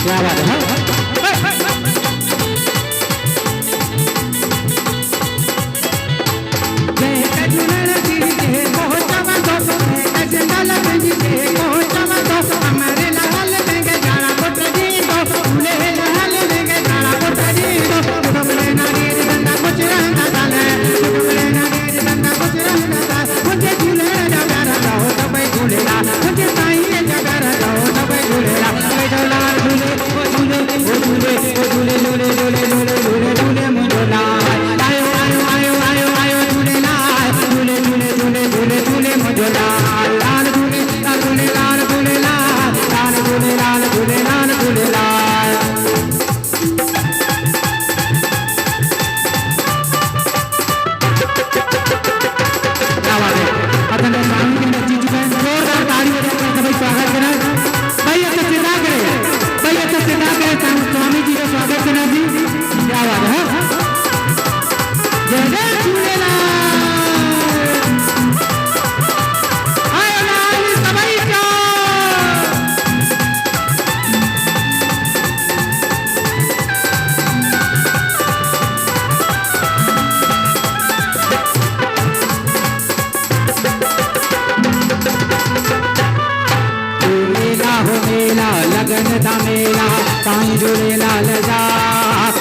क्या बात है। लगन था मेरा साईं झूलेलाल जा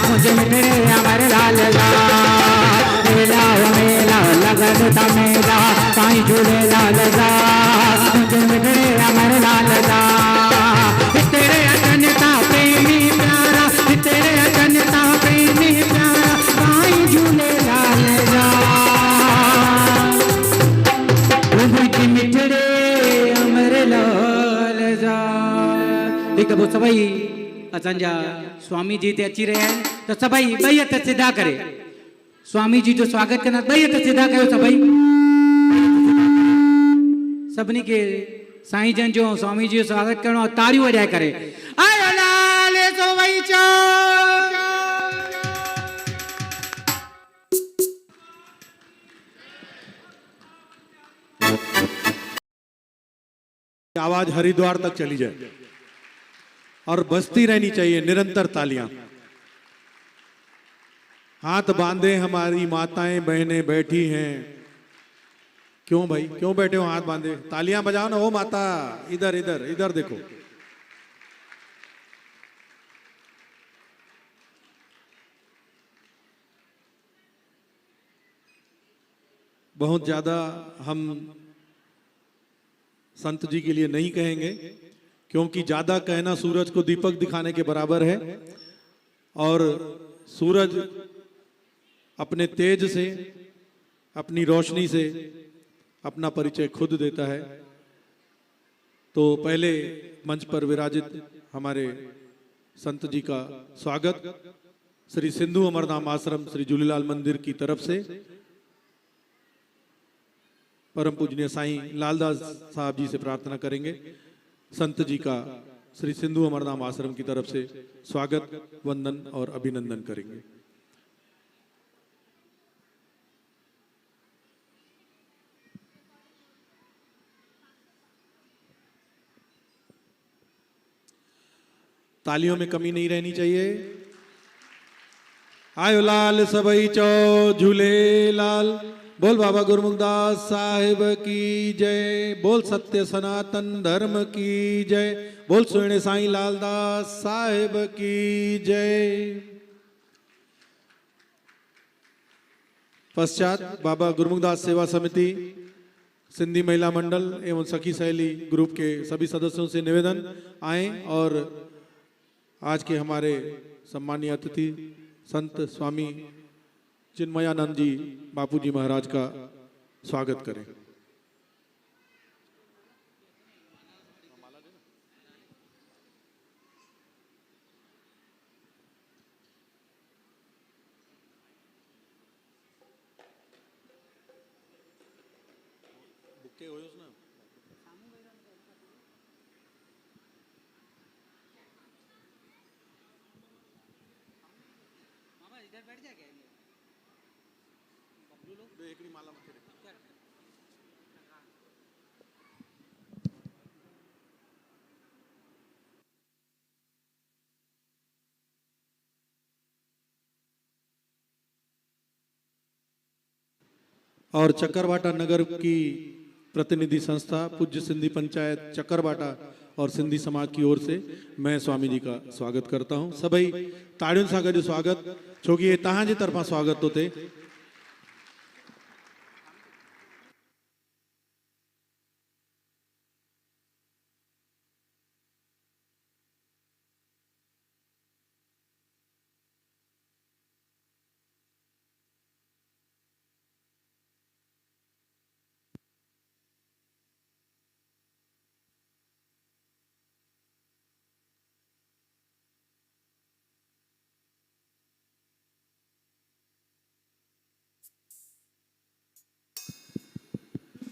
मुझे मिलने अमर लाल जा मेला हो मेला लगन था मेरा साईं झूलेलाल जा मुझे मिलने अमर लाल जा तेरे अजन्यता प्रेमी प्यारा तेरे अजन्यता प्रेमी प्यारा साईं झूलेलाल जा मुझे मिलने अमर लाल जा। ठीक है वो सभई असांजा स्वामी जी ते अची रहिया आहिनि त सभई ॿई हथ सिधा करे स्वामी जी जो स्वागत करना। ॿई हथ सिधा कयो सभई सभिनी के साईं जन जो स्वामी जी जो स्वागत करणो ताड़ियूं वॼाए करे आयो लाल सोवई चो। आवाज हरिद्वार तक चली जाए और बजती रहनी चाहिए निरंतर तालियां। हाथ बांधे हमारी माताएं बहनें बैठी हैं। क्यों भाई क्यों बैठे हो हाथ बांधे? तालियां बजाओ ना। ओ माता इधर इधर इधर देखो। बहुत ज्यादा हम संत जी के लिए नहीं कहेंगे क्योंकि ज्यादा कहना सूरज को दीपक दिखाने के बराबर है और सूरज अपने तेज से अपनी रोशनी से अपना परिचय खुद देता है। तो पहले मंच पर विराजित हमारे संत जी का स्वागत श्री सिंधु अमरधाम आश्रम श्री झूलेलाल मंदिर की तरफ से परम पूजनीय साईं लालदास साहब जी से प्रार्थना करेंगे। संत जी का श्री सिंधु अमरधाम आश्रम की तरफ से स्वागत वंदन और अभिनंदन करेंगे। तालियों में कमी नहीं रहनी चाहिए। आयो लाल सबई चो झूले लाल। बोल बाबा गुरमुखदास साहिब की जय। बोल सत्य सनातन धर्म की जय। बोल सुने साईं लालदास साहिब की जय। पश्चात बाबा गुरमुखदास सेवा समिति सिंधी महिला मंडल एवं सखी सहेली ग्रुप के सभी सदस्यों से निवेदन आए और आज के हमारे सम्मानीय अतिथि संत स्वामी चिन्मयानंद जी बापू जी महाराज का स्वागत करें। और चकरभाटा नगर की प्रतिनिधि संस्था पूज्य सिंधी पंचायत चकरभाटा और सिंधी समाज की ओर से मैं स्वामी जी का स्वागत करता हूं। सभई ताड़ियुनि सां गॾु स्वागत, छोकि ये तहां जी तरफां स्वागत तो थे।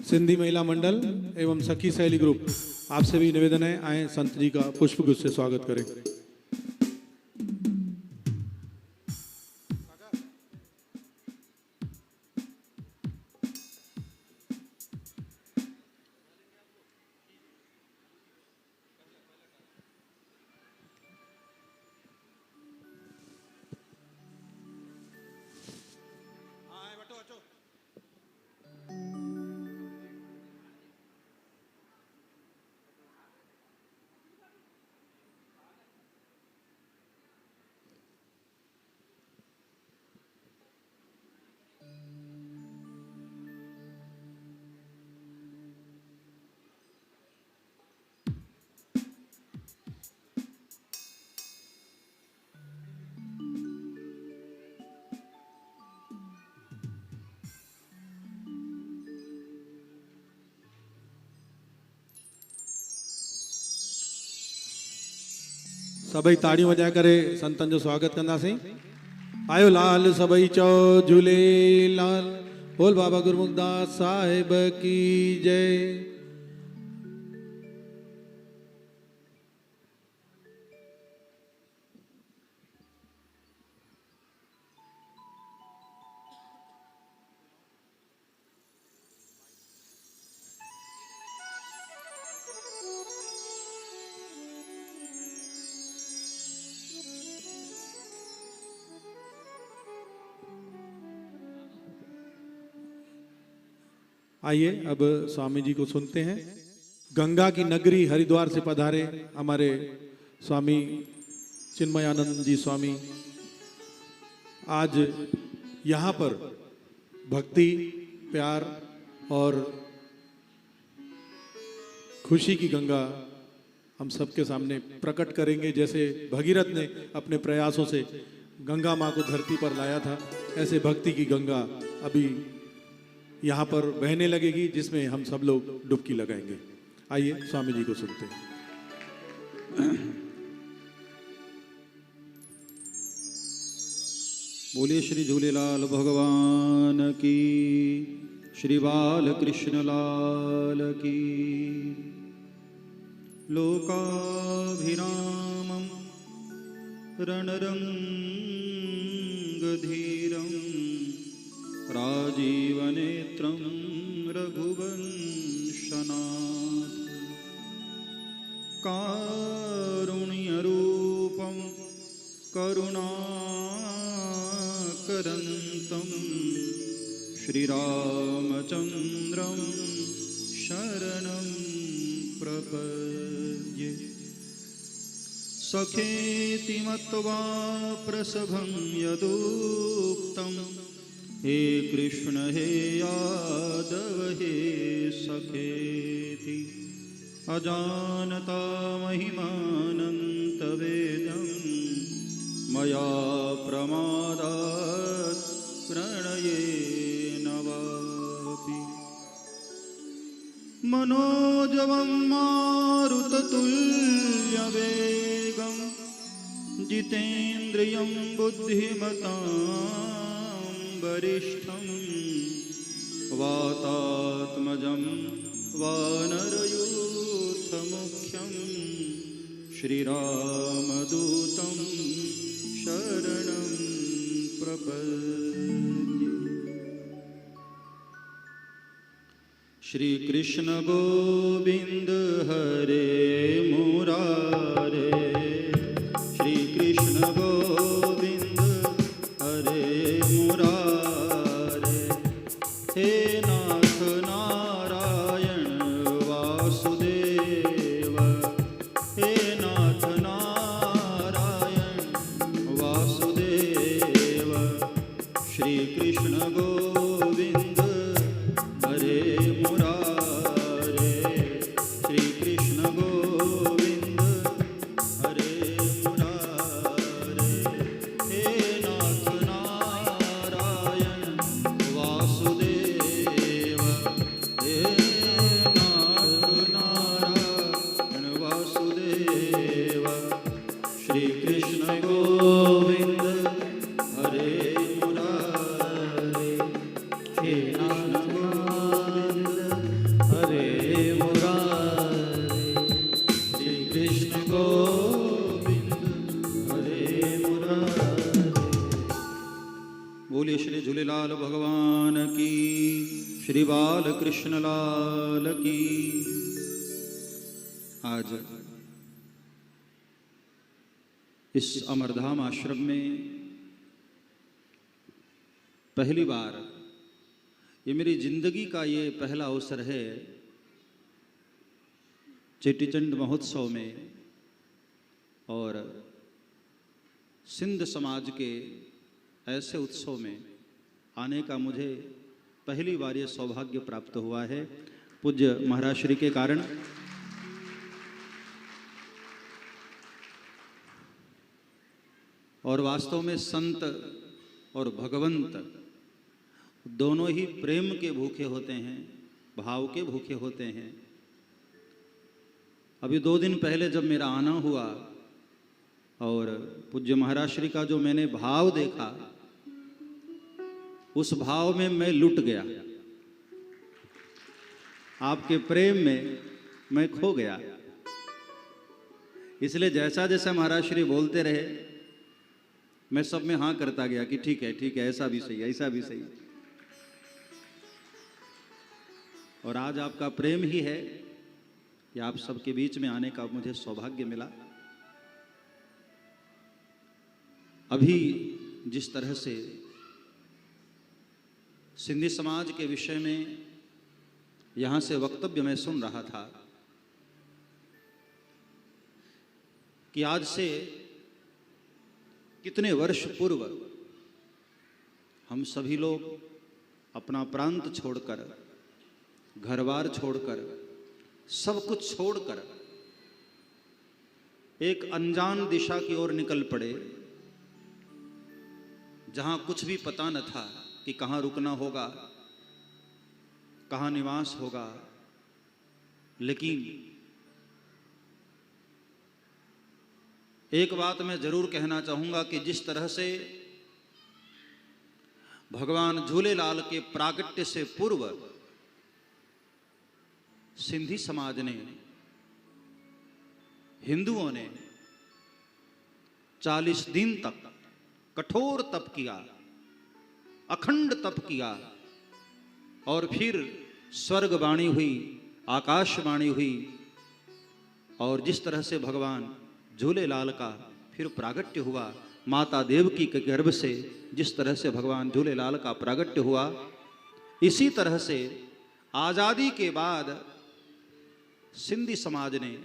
सिंधी महिला मंडल एवं सखी सहेली ग्रुप आपसे भी निवेदन है, आए संत जी का पुष्प गुच्छ से स्वागत करें। सभई ताड़ियूं वजाए करे संतन जो स्वागत कंदासीं। आयो लाल सभई चओ झूलेलाल, बोल बाबा गुरमुखदास साहिब की जय। आइए अब स्वामी जी को सुनते हैं। गंगा की नगरी हरिद्वार से पधारे हमारे स्वामी चिन्मयानंद जी स्वामी आज यहाँ पर भक्ति, प्यार और खुशी की गंगा हम सबके सामने प्रकट करेंगे। जैसे भगीरथ ने अपने प्रयासों से गंगा माँ को धरती पर लाया था, ऐसे भक्ति की गंगा अभी यहाँ पर बहने लगेगी, जिसमें हम सब लोग डुबकी लगाएंगे। आइए स्वामी जी को सुनते हैं। बोलिए श्री झूलेलाल भगवान की, श्री बाल कृष्ण लाल की। लोकाभिरामं रणरंगधीरं राजीवनेत्रं रघुवंशनाथ कारुण्यरूपं करुणाकरन्तं श्रीरामचन्द्रं शरणं प्रपद्ये। सखेति मत्वा प्रसभं यदुक्तं हे कृष्ण हे यादव हे सखेति। अजानता महिमानन्तवेदं मया प्रमादात् प्रणयेन वापि। मनोजवं मारुततुल्यवेगं जितेन्द्रियं बुद्धिमतां वरिष्ठं वातात्मजं वानरयूथमुख्यं श्रीरामदूतं शरणं प्रपद्ये। श्री कृष्ण गोविंद हरे मुरारे, श्री कृष्ण गोविंद हरे मुरारे। हे गोविंद हरे मुरारे। बोलिए श्री झूलेलाल भगवान की, श्री बाल कृष्ण लाल की। आज इस अमरधाम आश्रम में पहली बार, ये मेरी जिंदगी का ये पहला अवसर है चेटीचंड महोत्सव में और सिंध समाज के ऐसे उत्सव में आने का मुझे पहली बार ये सौभाग्य प्राप्त हुआ है पूज्य महाराज श्री के कारण। और वास्तव में संत और भगवंत दोनों ही प्रेम के भूखे होते हैं, भाव के भूखे होते हैं। अभी 2 दिन पहले जब मेरा आना हुआ और पूज्य महाराज श्री का जो मैंने भाव देखा, उस भाव में मैं लुट गया, आपके प्रेम में मैं खो गया। इसलिए जैसा जैसा महाराज श्री बोलते रहे, मैं सब में हाँ करता गया कि ठीक है, ऐसा भी सही, ऐसा भी सही। और आज आपका प्रेम ही है कि आप सबके बीच में आने का मुझे सौभाग्य मिला। अभी जिस तरह से सिंधी समाज के विषय में यहाँ से वक्तव्य मैं सुन रहा था कि आज से कितने वर्ष पूर्व हम सभी लोग अपना प्रांत छोड़कर, घरबार छोड़कर, सब कुछ छोड़कर एक अनजान दिशा की ओर निकल पड़े, जहां कुछ भी पता न था कि कहां रुकना होगा, कहां निवास होगा। लेकिन एक बात मैं जरूर कहना चाहूंगा कि जिस तरह से भगवान झूलेलाल के प्रागट्य से पूर्व सिंधी समाज ने, हिंदुओं ने 40 दिन तक कठोर तप किया, अखंड तप किया, और फिर स्वर्गवाणी हुई, आकाशवाणी हुई, और जिस तरह से भगवान झूलेलाल का फिर प्रागट्य हुआ, माता देवकी के गर्भ से जिस तरह से भगवान झूलेलाल का प्रागट्य हुआ, इसी तरह से आजादी के बाद सिंधी समाज ने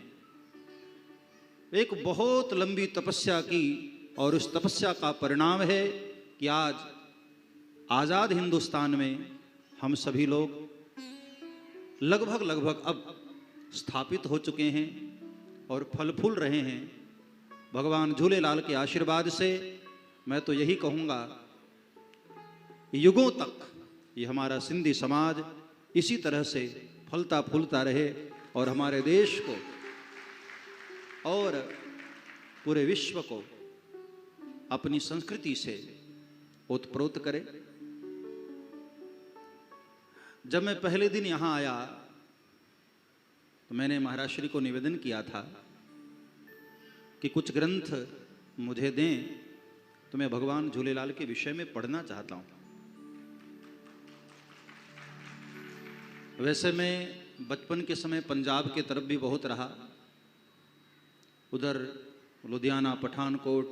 एक बहुत लंबी तपस्या की, और उस तपस्या का परिणाम है कि आज आजाद हिंदुस्तान में हम सभी लोग लगभग अब स्थापित हो चुके हैं और फल फूल रहे हैं। भगवान झूलेलाल के आशीर्वाद से मैं तो यही कहूँगा, युगों तक ये हमारा सिंधी समाज इसी तरह से फलता फूलता रहे और हमारे देश को और पूरे विश्व को अपनी संस्कृति से ओतप्रोत करे। जब मैं पहले दिन यहाँ आया तो मैंने महाराज श्री को निवेदन किया था कि कुछ ग्रंथ मुझे दें, तो मैं भगवान झूलेलाल के विषय में पढ़ना चाहता हूँ। वैसे मैं बचपन के समय पंजाब के तरफ भी बहुत रहा, उधर लुधियाना, पठानकोट,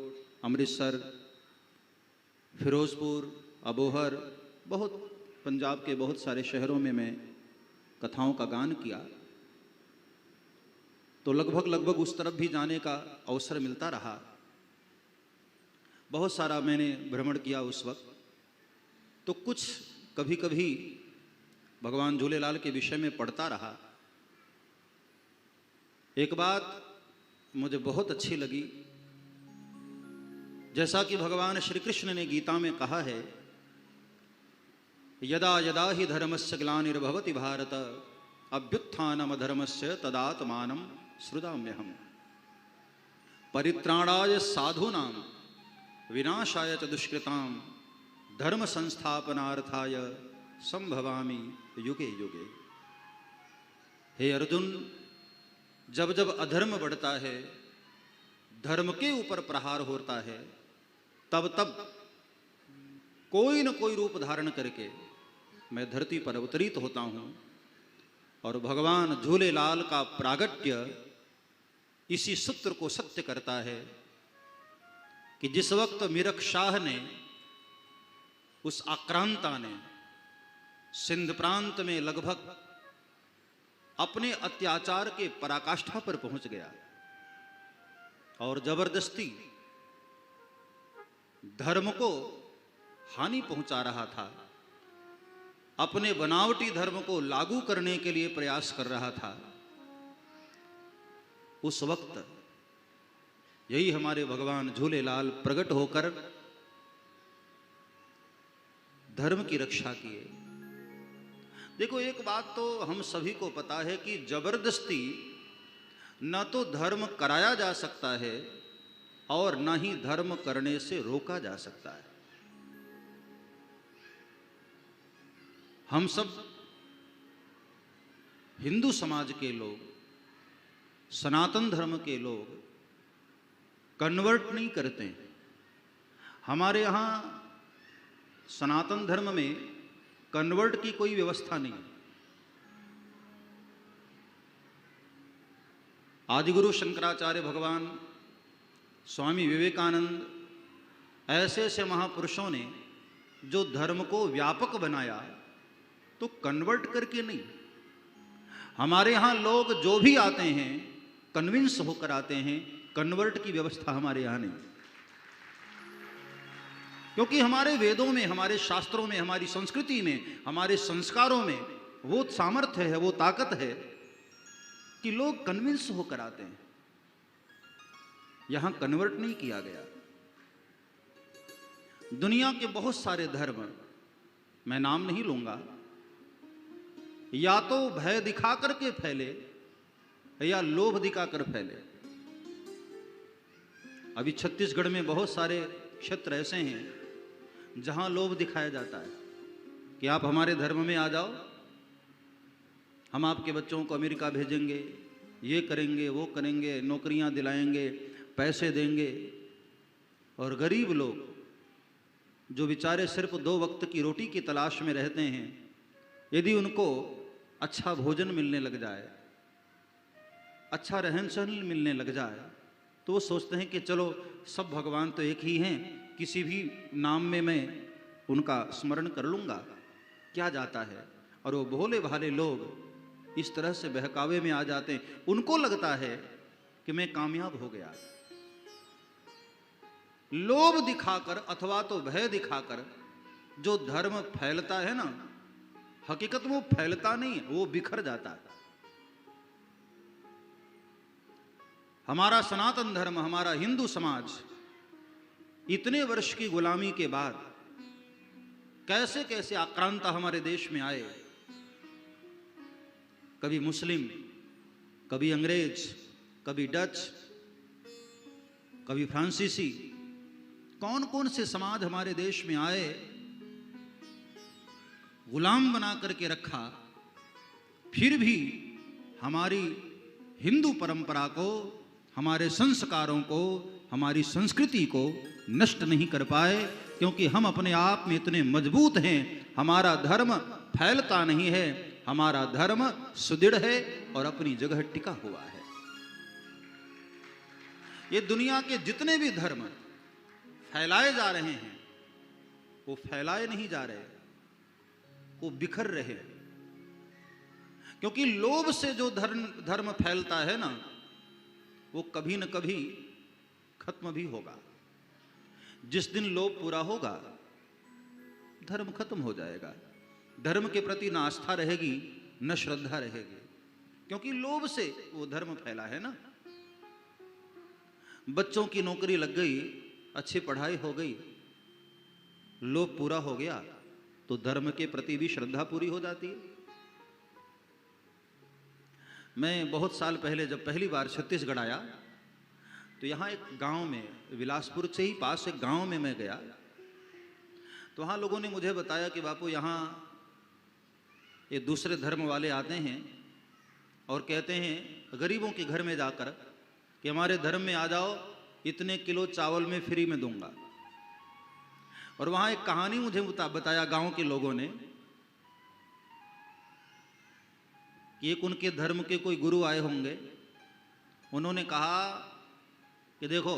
अमृतसर, फिरोजपुर, अबोहर, बहुत पंजाब के बहुत सारे शहरों में मैं कथाओं का गान किया, तो लगभग उस तरफ भी जाने का अवसर मिलता रहा। बहुत सारा मैंने भ्रमण किया उस वक्त। तो कुछ कभी कभी भगवान झूलेलाल के विषय में पढ़ता रहा। एक बात मुझे बहुत अच्छी लगी, जैसा कि भगवान श्री कृष्ण ने गीता में कहा है, यदा यदा हि धर्मस्य ग्लानिर्भवति भारत अभ्युत्थानम धर्मस्य तदात्मानं सृजाम्यहम् परित्राणाय साधूनां विनाशाय च दुष्कृतां धर्म संस्थापनार्थाय संभवामि युगे युगे। हे अर्जुन, जब जब अधर्म बढ़ता है, धर्म के ऊपर प्रहार होता है, तब तब कोई न कोई रूप धारण करके मैं धरती पर अवतरित होता हूं। और भगवान झूलेलाल का प्रागट्य इसी सूत्र को सत्य करता है कि जिस वक्त मीरख शाह ने, उस आक्रांता ने सिंध प्रांत में लगभग अपने अत्याचार के पराकाष्ठा पर पहुंच गया और जबरदस्ती धर्म को हानि पहुंचा रहा था, अपने बनावटी धर्म को लागू करने के लिए प्रयास कर रहा था, उस वक्त यही हमारे भगवान झूलेलाल प्रकट होकर धर्म की रक्षा किए। देखो, एक बात तो हम सभी को पता है कि जबरदस्ती न तो धर्म कराया जा सकता है और न ही धर्म करने से रोका जा सकता है। हम सब हिंदू समाज के लोग, सनातन धर्म के लोग कन्वर्ट नहीं करते हैं। हमारे यहाँ सनातन धर्म में कन्वर्ट की कोई व्यवस्था नहीं है। आदिगुरु शंकराचार्य भगवान, स्वामी विवेकानंद, ऐसे ऐसे महापुरुषों ने जो धर्म को व्यापक बनाया, तो कन्वर्ट करके नहीं। हमारे यहाँ लोग जो भी आते हैं कन्विंस होकर आते हैं, कन्वर्ट की व्यवस्था हमारे यहाँ नहीं। क्योंकि हमारे वेदों में, हमारे शास्त्रों में, हमारी संस्कृति में, हमारे संस्कारों में वो सामर्थ्य है, वो ताकत है कि लोग कन्विंस होकर आते हैं। यहां कन्वर्ट नहीं किया गया। दुनिया के बहुत सारे धर्म, मैं नाम नहीं लूंगा, या तो भय दिखा करके फैले या लोभ दिखाकर फैले। अभी छत्तीसगढ़ में बहुत सारे क्षेत्र ऐसे हैं जहां लोभ दिखाया जाता है कि आप हमारे धर्म में आ जाओ, हम आपके बच्चों को अमेरिका भेजेंगे, ये करेंगे, वो करेंगे, नौकरियां दिलाएंगे, पैसे देंगे। और गरीब लोग जो बेचारे सिर्फ 2 वक्त की रोटी की तलाश में रहते हैं, यदि उनको अच्छा भोजन मिलने लग जाए, अच्छा रहन सहन मिलने लग जाए, तो वो सोचते हैं कि चलो सब भगवान तो एक ही हैं, किसी भी नाम में मैं उनका स्मरण कर लूँगा, क्या जाता है। और वो भोले भाले लोग इस तरह से बहकावे में आ जाते हैं, उनको लगता है कि मैं कामयाब हो गया। लोभ दिखाकर अथवा तो भय दिखाकर जो धर्म फैलता है ना, हकीकत में वो फैलता नहीं है, वो बिखर जाता है। हमारा सनातन धर्म, हमारा हिंदू समाज इतने वर्ष की गुलामी के बाद कैसे कैसे आक्रांता हमारे देश में आए, कभी मुस्लिम, कभी अंग्रेज, कभी डच, कभी फ्रांसीसी, कौन कौन से समाज हमारे देश में आए, गुलाम बना करके रखा, फिर भी हमारी हिंदू परंपरा को, हमारे संस्कारों को, हमारी संस्कृति को नष्ट नहीं कर पाए, क्योंकि हम अपने आप में इतने मजबूत हैं। हमारा धर्म फैलता नहीं है, हमारा धर्म सुदृढ़ है और अपनी जगह टिका हुआ है। ये दुनिया के जितने भी धर्म फैलाए जा रहे हैं, वो फैलाए नहीं जा रहे, वो बिखर रहे। क्योंकि लोभ से जो धर्म फैलता है ना, वो कभी न कभी खत्म भी होगा। जिस दिन लोभ पूरा होगा, धर्म खत्म हो जाएगा। धर्म के प्रति न आस्था रहेगी, न श्रद्धा रहेगी, क्योंकि लोभ से वो धर्म फैला है ना। बच्चों की नौकरी लग गई, अच्छी पढ़ाई हो गई, लोभ पूरा हो गया, तो धर्म के प्रति भी श्रद्धा पूरी हो जाती है। मैं बहुत साल पहले जब पहली बार छत्तीसगढ़ आया, तो यहाँ एक गांव में, बिलासपुर से ही पास एक गांव में मैं गया, तो वहाँ लोगों ने मुझे बताया कि बापू यहाँ ये दूसरे धर्म वाले आते हैं और कहते हैं गरीबों के घर में जाकर कि हमारे धर्म में आ जाओ, इतने किलो चावल मैं फ्री में दूंगा। और वहां एक कहानी मुझे बताया गांव के लोगों ने कि एक उनके धर्म के कोई गुरु आए होंगे, उन्होंने कहा कि देखो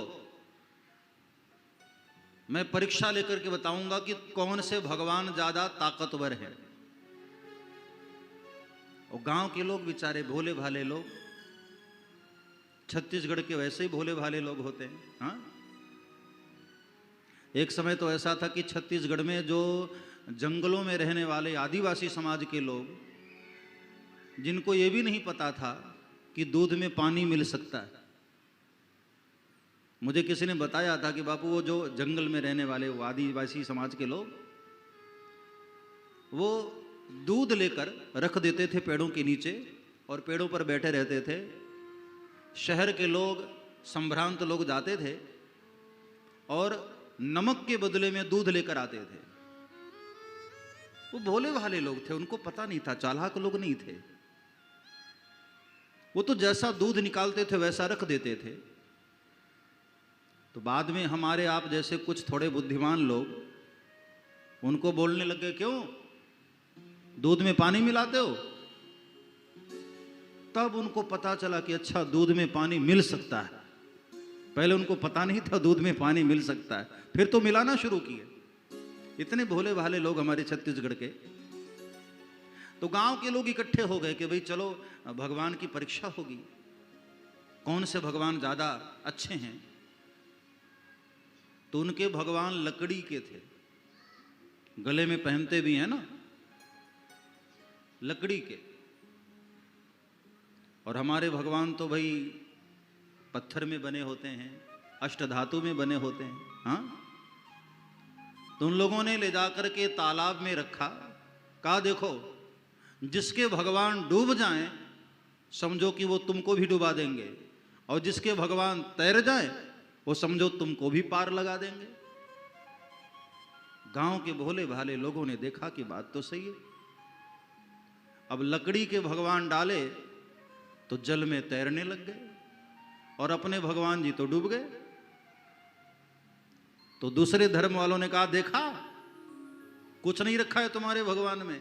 मैं परीक्षा लेकर के बताऊंगा कि कौन से भगवान ज्यादा ताकतवर है। और गांव के लोग बेचारे भोले भाले लोग, छत्तीसगढ़ के वैसे ही भोले भाले लोग होते हैं। हाँ, एक समय तो ऐसा था कि छत्तीसगढ़ में जो जंगलों में रहने वाले आदिवासी समाज के लोग, जिनको ये भी नहीं पता था कि दूध में पानी मिल सकता है। मुझे किसी ने बताया था कि बापू वो जो जंगल में रहने वाले वो आदिवासी समाज के लोग, वो दूध लेकर रख देते थे पेड़ों के नीचे और पेड़ों पर बैठे रहते थे। शहर के लोग, संभ्रांत लोग जाते थे और नमक के बदले में दूध लेकर आते थे। वो भोले भाले लोग थे, उनको पता नहीं था, चालाक लोग नहीं थे। वो तो जैसा दूध निकालते थे वैसा रख देते थे। तो बाद में हमारे आप जैसे कुछ थोड़े बुद्धिमान लोग उनको बोलने लगे, क्यों दूध में पानी मिलाते हो? तब उनको पता चला कि अच्छा दूध में पानी मिल सकता है। पहले उनको पता नहीं था दूध में पानी मिल सकता है, फिर तो मिलाना शुरू किए। इतने भोले भाले लोग हमारे छत्तीसगढ़ के। तो गांव के लोग इकट्ठे हो गए कि भाई चलो भगवान की परीक्षा होगी, कौन से भगवान ज्यादा अच्छे हैं। तो उनके भगवान लकड़ी के थे, गले में पहनते भी हैं ना, लकड़ी के। और हमारे भगवान तो भाई पत्थर में बने होते हैं, अष्टधातु में बने होते हैं। हाँ, तो उन लोगों ने ले जाकर के तालाब में रखा। कहा देखो, जिसके भगवान डूब जाएं समझो कि वो तुमको भी डुबा देंगे, और जिसके भगवान तैर जाएं वो समझो तुमको भी पार लगा देंगे। गांव के भोले भाले लोगों ने देखा कि बात तो सही है। अब लकड़ी के भगवान डाले तो जल में तैरने लग गए और अपने भगवान जी तो डूब गए। तो दूसरे धर्म वालों ने कहा, देखा कुछ नहीं रखा है तुम्हारे भगवान में,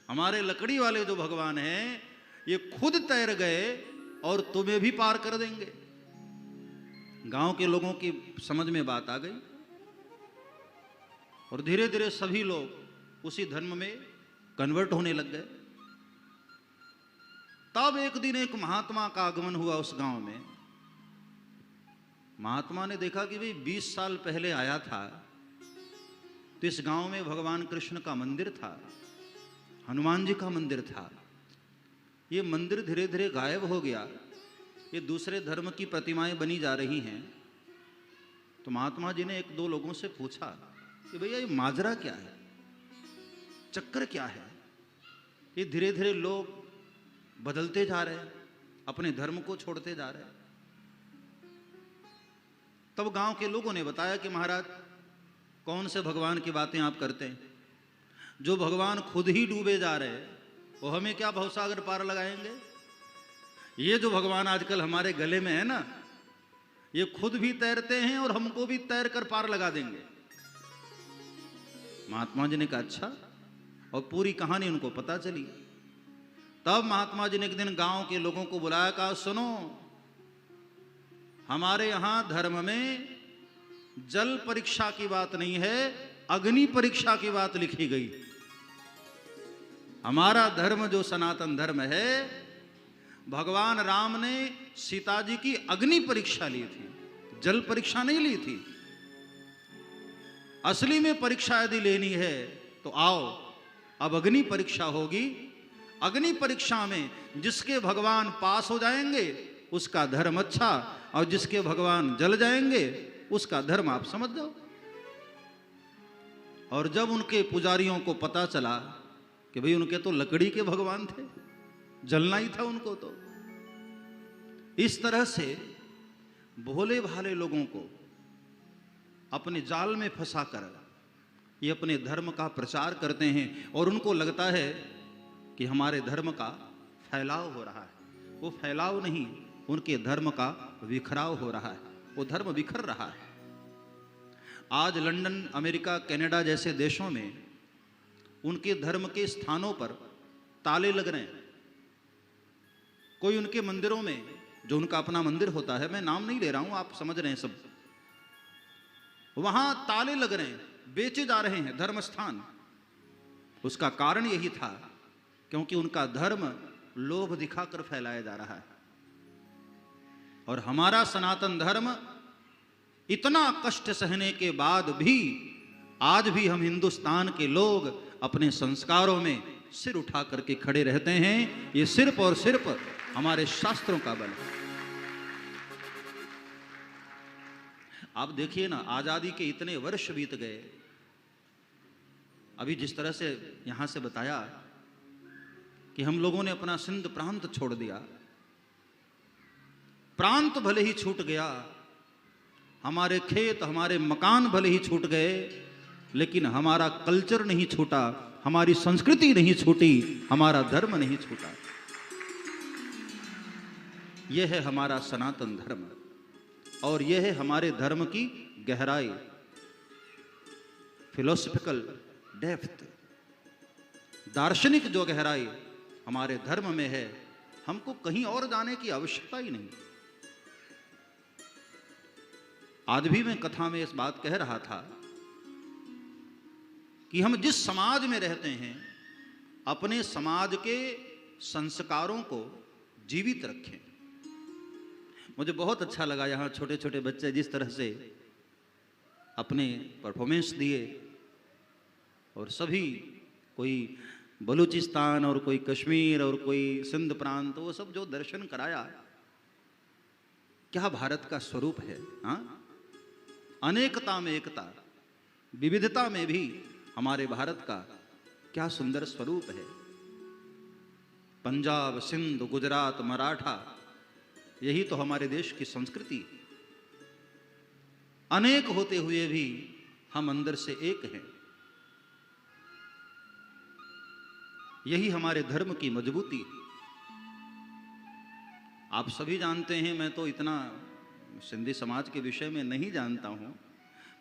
हमारे लकड़ी वाले जो भगवान हैं ये खुद तैर गए और तुम्हें भी पार कर देंगे। गांव के लोगों की समझ में बात आ गई और धीरे धीरे सभी लोग उसी धर्म में कन्वर्ट होने लग गए। तब एक दिन एक महात्मा का आगमन हुआ उस गांव में। महात्मा ने देखा कि भाई 20 साल पहले आया था तो इस गांव में भगवान कृष्ण का मंदिर था, हनुमान जी का मंदिर था। ये मंदिर धीरे धीरे गायब हो गया, ये दूसरे धर्म की प्रतिमाएं बनी जा रही हैं। तो महात्मा जी ने एक दो लोगों से पूछा कि भैया ये माजरा क्या है, चक्कर क्या है? ये धीरे धीरे लोग बदलते जा रहे हैं, अपने धर्म को छोड़ते जा रहे हैं। तब गांव के लोगों ने बताया कि महाराज कौन से भगवान की बातें आप करते हैं? जो भगवान खुद ही डूबे जा रहे हैं वो हमें क्या भवसागर पार लगाएंगे? ये जो भगवान आजकल हमारे गले में है ना, ये खुद भी तैरते हैं और हमको भी तैर कर पार लगा देंगे। महात्मा जी ने कहा अच्छा, और पूरी कहानी उनको पता चली। तब महात्मा जी ने एक दिन गांव के लोगों को बुलाया, कहा सुनो, हमारे यहां धर्म में जल परीक्षा की बात नहीं है, अग्नि परीक्षा की बात लिखी गई। हमारा धर्म जो सनातन धर्म है, भगवान राम ने सीता जी की अग्नि परीक्षा ली थी, जल परीक्षा नहीं ली थी। असली में परीक्षा यदि लेनी है तो आओ, अब अग्नि परीक्षा होगी। अग्नि परीक्षा में जिसके भगवान पास हो जाएंगे उसका धर्म अच्छा, और जिसके भगवान जल जाएंगे उसका धर्म आप समझ जाओ। और जब उनके पुजारियों को पता चला कि भाई उनके तो लकड़ी के भगवान थे, जलना ही था उनको, तो इस तरह से भोले भाले लोगों को अपने जाल में फंसाकर ये अपने धर्म का प्रचार करते हैं और उनको लगता है कि हमारे धर्म का फैलाव हो रहा है। वो फैलाव नहीं, उनके धर्म का विखराव हो रहा है। वो धर्म बिखर रहा है। आज लंदन, अमेरिका, कनाडा जैसे देशों में उनके धर्म के स्थानों पर ताले लग रहे हैं। कोई उनके मंदिरों में, जो उनका अपना मंदिर होता है, मैं नाम नहीं ले रहा हूं, आप समझ रहे हैं सब, वहां ताले लग रहे हैं, बेचे जा रहे हैं धर्म स्थान। उसका कारण यही था क्योंकि उनका धर्म लोभ दिखाकर फैलाया जा रहा है। और हमारा सनातन धर्म इतना कष्ट सहने के बाद भी आज भी हम हिंदुस्तान के लोग अपने संस्कारों में सिर उठा करके खड़े रहते हैं। ये सिर्फ और सिर्फ हमारे शास्त्रों का बल है। आप देखिए ना, आजादी के इतने वर्ष बीत गए, अभी जिस तरह से यहां से बताया कि हम लोगों ने अपना सिंध प्रांत छोड़ दिया, प्रांत भले ही छूट गया, हमारे खेत, हमारे मकान भले ही छूट गए, लेकिन हमारा कल्चर नहीं छूटा, हमारी संस्कृति नहीं छूटी, हमारा धर्म नहीं छूटा। यह है हमारा सनातन धर्म और यह है हमारे धर्म की गहराई, फिलोसफिकल डेप्थ, दार्शनिक जो गहराई हमारे धर्म में है, हमको कहीं और जाने की आवश्यकता ही नहीं। आज भी मैं कथा में इस बात कह रहा था कि हम जिस समाज में रहते हैं, अपने समाज के संस्कारों को जीवित रखें। मुझे बहुत अच्छा लगा यहाँ छोटे छोटे बच्चे जिस तरह से अपने परफॉर्मेंस दिए, और सभी, कोई बलूचिस्तान और कोई कश्मीर और कोई सिंध प्रांत, वो सब जो दर्शन कराया, क्या भारत का स्वरूप है। हाँ, अनेकता में एकता, विविधता में भी हमारे भारत का क्या सुंदर स्वरूप है। पंजाब, सिंध, गुजरात, मराठा, यही तो हमारे देश की संस्कृति है। अनेक होते हुए भी हम अंदर से एक हैं। यही हमारे धर्म की मजबूती है। आप सभी जानते हैं, मैं तो इतना सिंधी समाज के विषय में नहीं जानता हूं,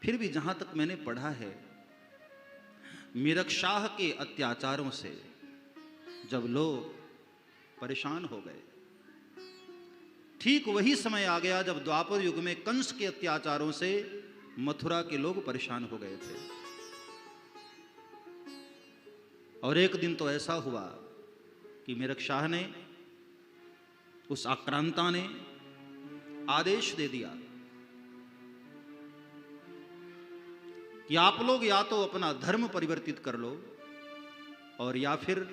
फिर भी जहां तक मैंने पढ़ा है, मीरक शाह के अत्याचारों से जब लोग परेशान हो गए, ठीक वही समय आ गया जब द्वापर युग में कंस के अत्याचारों से मथुरा के लोग परेशान हो गए थे। और एक दिन तो ऐसा हुआ कि मीरक शाह ने, उस आक्रांता ने आदेश दे दिया कि आप लोग या तो अपना धर्म परिवर्तित कर लो और या फिर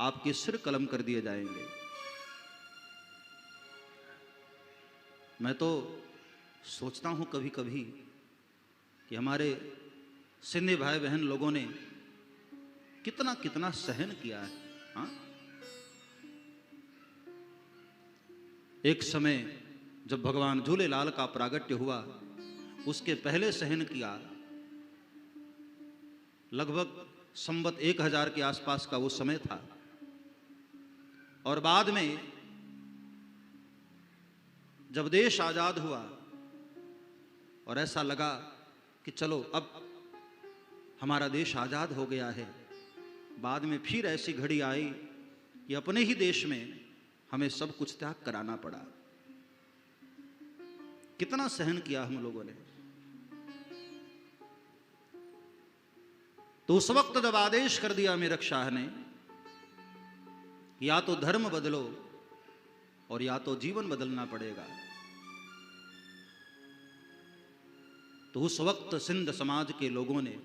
आपके सिर कलम कर दिए जाएंगे। मैं तो सोचता हूं कभी कभी कि हमारे सिंधी भाई बहन लोगों ने कितना कितना सहन किया है। हाँ? एक समय जब भगवान झूलेलाल का प्रागट्य हुआ, उसके पहले सहन किया, लगभग संवत 1000 के आसपास का वो समय था। और बाद में जब देश आजाद हुआ और ऐसा लगा कि चलो अब हमारा देश आजाद हो गया है, बाद में फिर ऐसी घड़ी आई कि अपने ही देश में हमें सब कुछ त्याग कराना पड़ा। कितना सहन किया हम लोगों ने। तो उस वक्त जब आदेश कर दिया मीरक शाह ने, या तो धर्म बदलो और या तो जीवन बदलना पड़ेगा, तो उस वक्त सिंध समाज के लोगों ने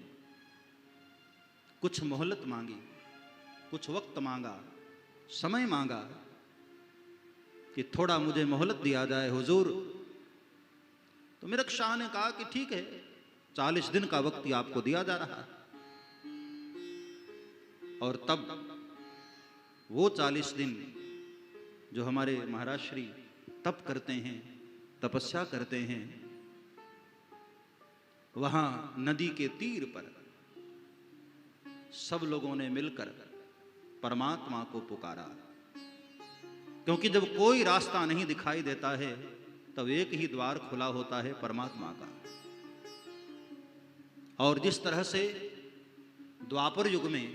कुछ मोहलत मांगी, कुछ वक्त मांगा, समय मांगा कि थोड़ा मुझे मोहलत दिया जाए हुजूर। तो मीरक शाह ने कहा कि ठीक है, 40 दिन का वक्त ही आपको दिया जा रहा है। और तब वो 40 दिन जो हमारे महाराज श्री तप करते हैं, तपस्या करते हैं, वहां नदी के तीर पर सब लोगों ने मिलकर परमात्मा को पुकारा। क्योंकि जब कोई रास्ता नहीं दिखाई देता है तब एक ही द्वार खुला होता है परमात्मा का। और जिस तरह से द्वापर युग में,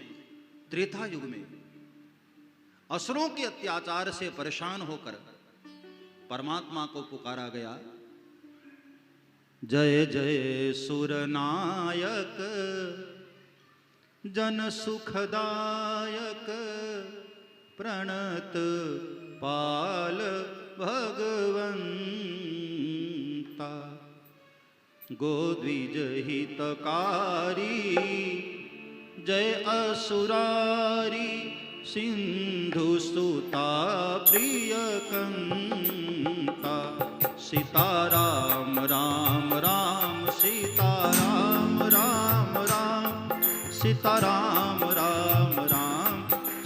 त्रेता युग में असुरों के अत्याचार से परेशान होकर परमात्मा को पुकारा गया, जय जय सुरनायक जन सुखदायक प्रणत पाल भगवंता, गोद्विज हितकारी जय असुरारी सिंधु सुता प्रियकंता, सीताराम राम राम सीताराम राम राम सीताराम राम राम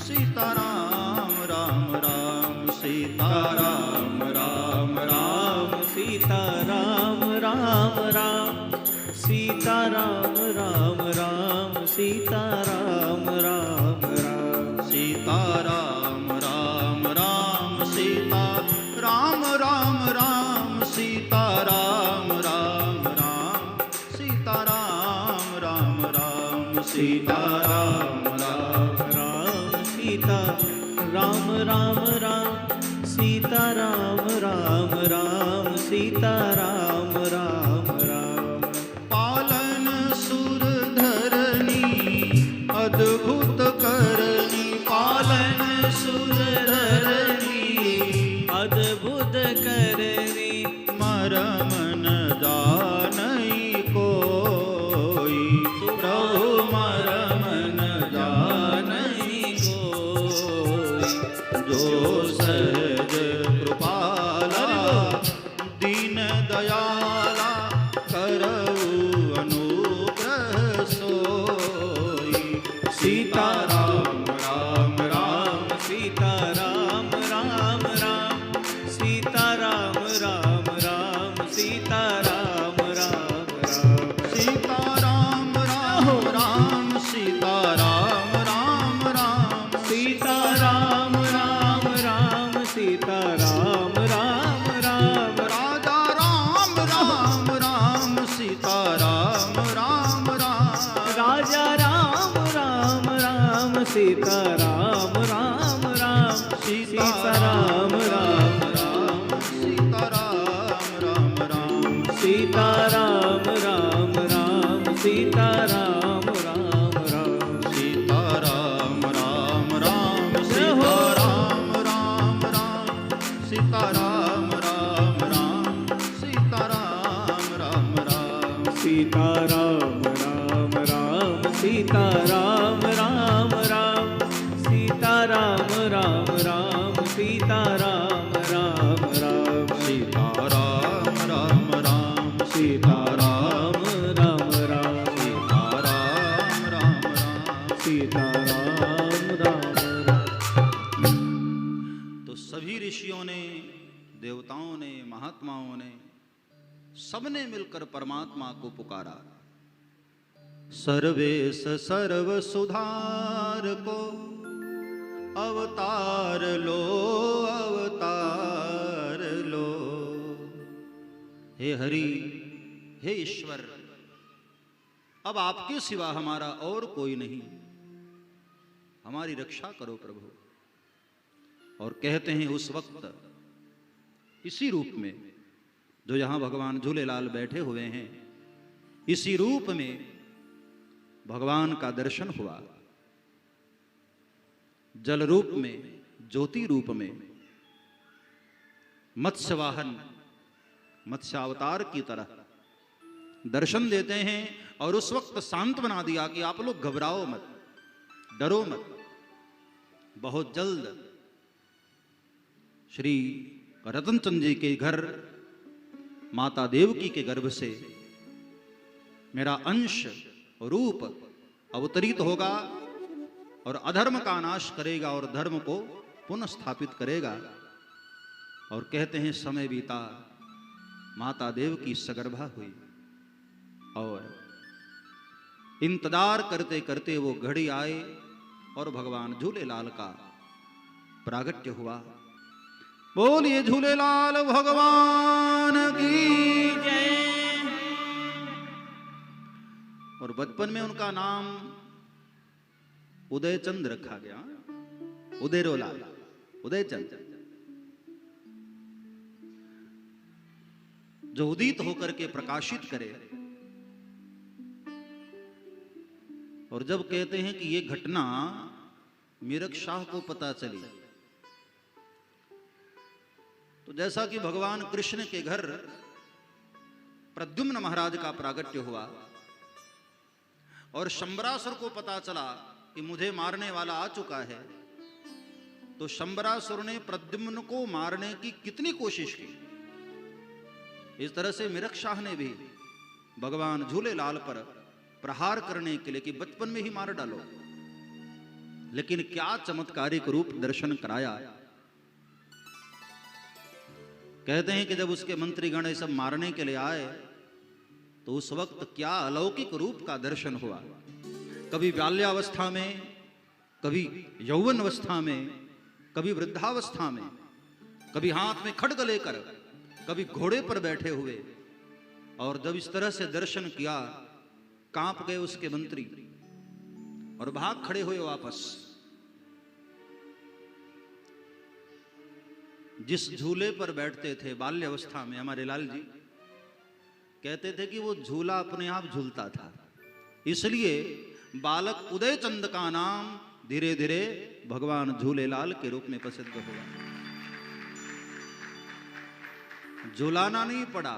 सीताराम राम राम सीताराम राम राम सीताराम राम राम सीताराम राम राम सीताराम राम राम सीताराम राम राम सीता राम राम राम सीताराम राम राम सीताराम राम राम सीताराम राम राम सीता राम राम राम सीताराम राम राम सीताराम राम राम पालन सुर धरनी अद्भुत करनी, पालन सुर धरनी अद्भुत करनी, मरम न जानई कोई, प्रभु मरम न जानई कोई, जो सहज कृपाला दीन दयाला करऊ अनुग्रह सोई, सीताराम राम राम सीताराम राम राम सीताराम राम राम सीताराम राम राम सीताराम राम राम सीताराम राम राम सीताराम राम राम सीताराम राम राम राजा राम राम राम सीताराम राम राम राजा राम राम राम सीताराम राम राम सीताराम राम राम सीताराम राम राम सीताराम राम राम सीताराम राम राम सीताराम राम राम सीताराम राम राम सीताराम राम राम सीताराम राम राम सीताराम राम राम सीताराम राम राम सीताराम राम राम सीताराम राम राम सीताराम राम राम सीताराम राम राम सीताराम राम राम सीताराम राम राम। तो सभी ऋषियों ने, देवताओं ने, महात्माओं ने, सबने मिलकर परमात्मा को पुकारा। सर्वेश सर्व सुधार को अवतार लो अवतार लो, हे हरि हे ईश्वर, अब आपके सिवा हमारा और कोई नहीं, हमारी रक्षा करो प्रभु। और कहते हैं उस वक्त इसी रूप में जो यहां भगवान झूलेलाल बैठे हुए हैं, इसी रूप में भगवान का दर्शन हुआ, जल रूप में, ज्योति रूप में, मत्स्य वाहन, मत्स्यावतार की तरह दर्शन देते हैं। और उस वक्त सांत्वना दिया कि आप लोग घबराओ मत, डरो मत, बहुत जल्द श्री रतनचंद जी के घर माता देवकी के गर्भ से मेरा अंश रूप अवतरित होगा और अधर्म का नाश करेगा और धर्म को पुनः स्थापित करेगा। और कहते हैं समय बीता, माता देवकी सगर्भा हुई और इंतजार करते करते वो घड़ी आए और भगवान झूलेलाल का प्रागट्य हुआ। बोलिए झूलेलाल भगवान बचपन में उनका नाम उदयचंद रखा गया, उदयरोलाल, उदयचंद, जो उदित होकर के प्रकाशित करे। और जब कहते हैं कि ये घटना मीरक शाह को पता चली, तो जैसा कि भगवान कृष्ण के घर प्रद्युम्न महाराज का प्रागट्य हुआ और शंबरासुर को पता चला कि मुझे मारने वाला आ चुका है, तो शंबरासुर ने प्रद्युम्न को मारने की कितनी कोशिश की। इस तरह से मीरक शाह ने भी भगवान झूलेलाल पर प्रहार करने के लिए कि बचपन में ही मार डालो, लेकिन क्या चमत्कारिक रूप दर्शन कराया। कहते हैं कि जब उसके मंत्रीगण ये सब मारने के लिए आए तो उस वक्त क्या अलौकिक रूप का दर्शन हुआ। कभी बाल्यावस्था में, कभी यौवन अवस्था में, कभी वृद्धावस्था में, कभी हाथ में खड्ग लेकर, कभी घोड़े पर बैठे हुए। और जब इस तरह से दर्शन किया, कांप गए उसके मंत्री और भाग खड़े हुए वापस। जिस झूले पर बैठते थे बाल्यावस्था में हमारे लाल जी, कहते थे कि वो झूला अपने आप झूलता था, इसलिए बालक उदयचंद का नाम धीरे धीरे भगवान झूलेलाल के रूप में प्रसिद्ध हुआ। झूलाना नहीं पड़ा,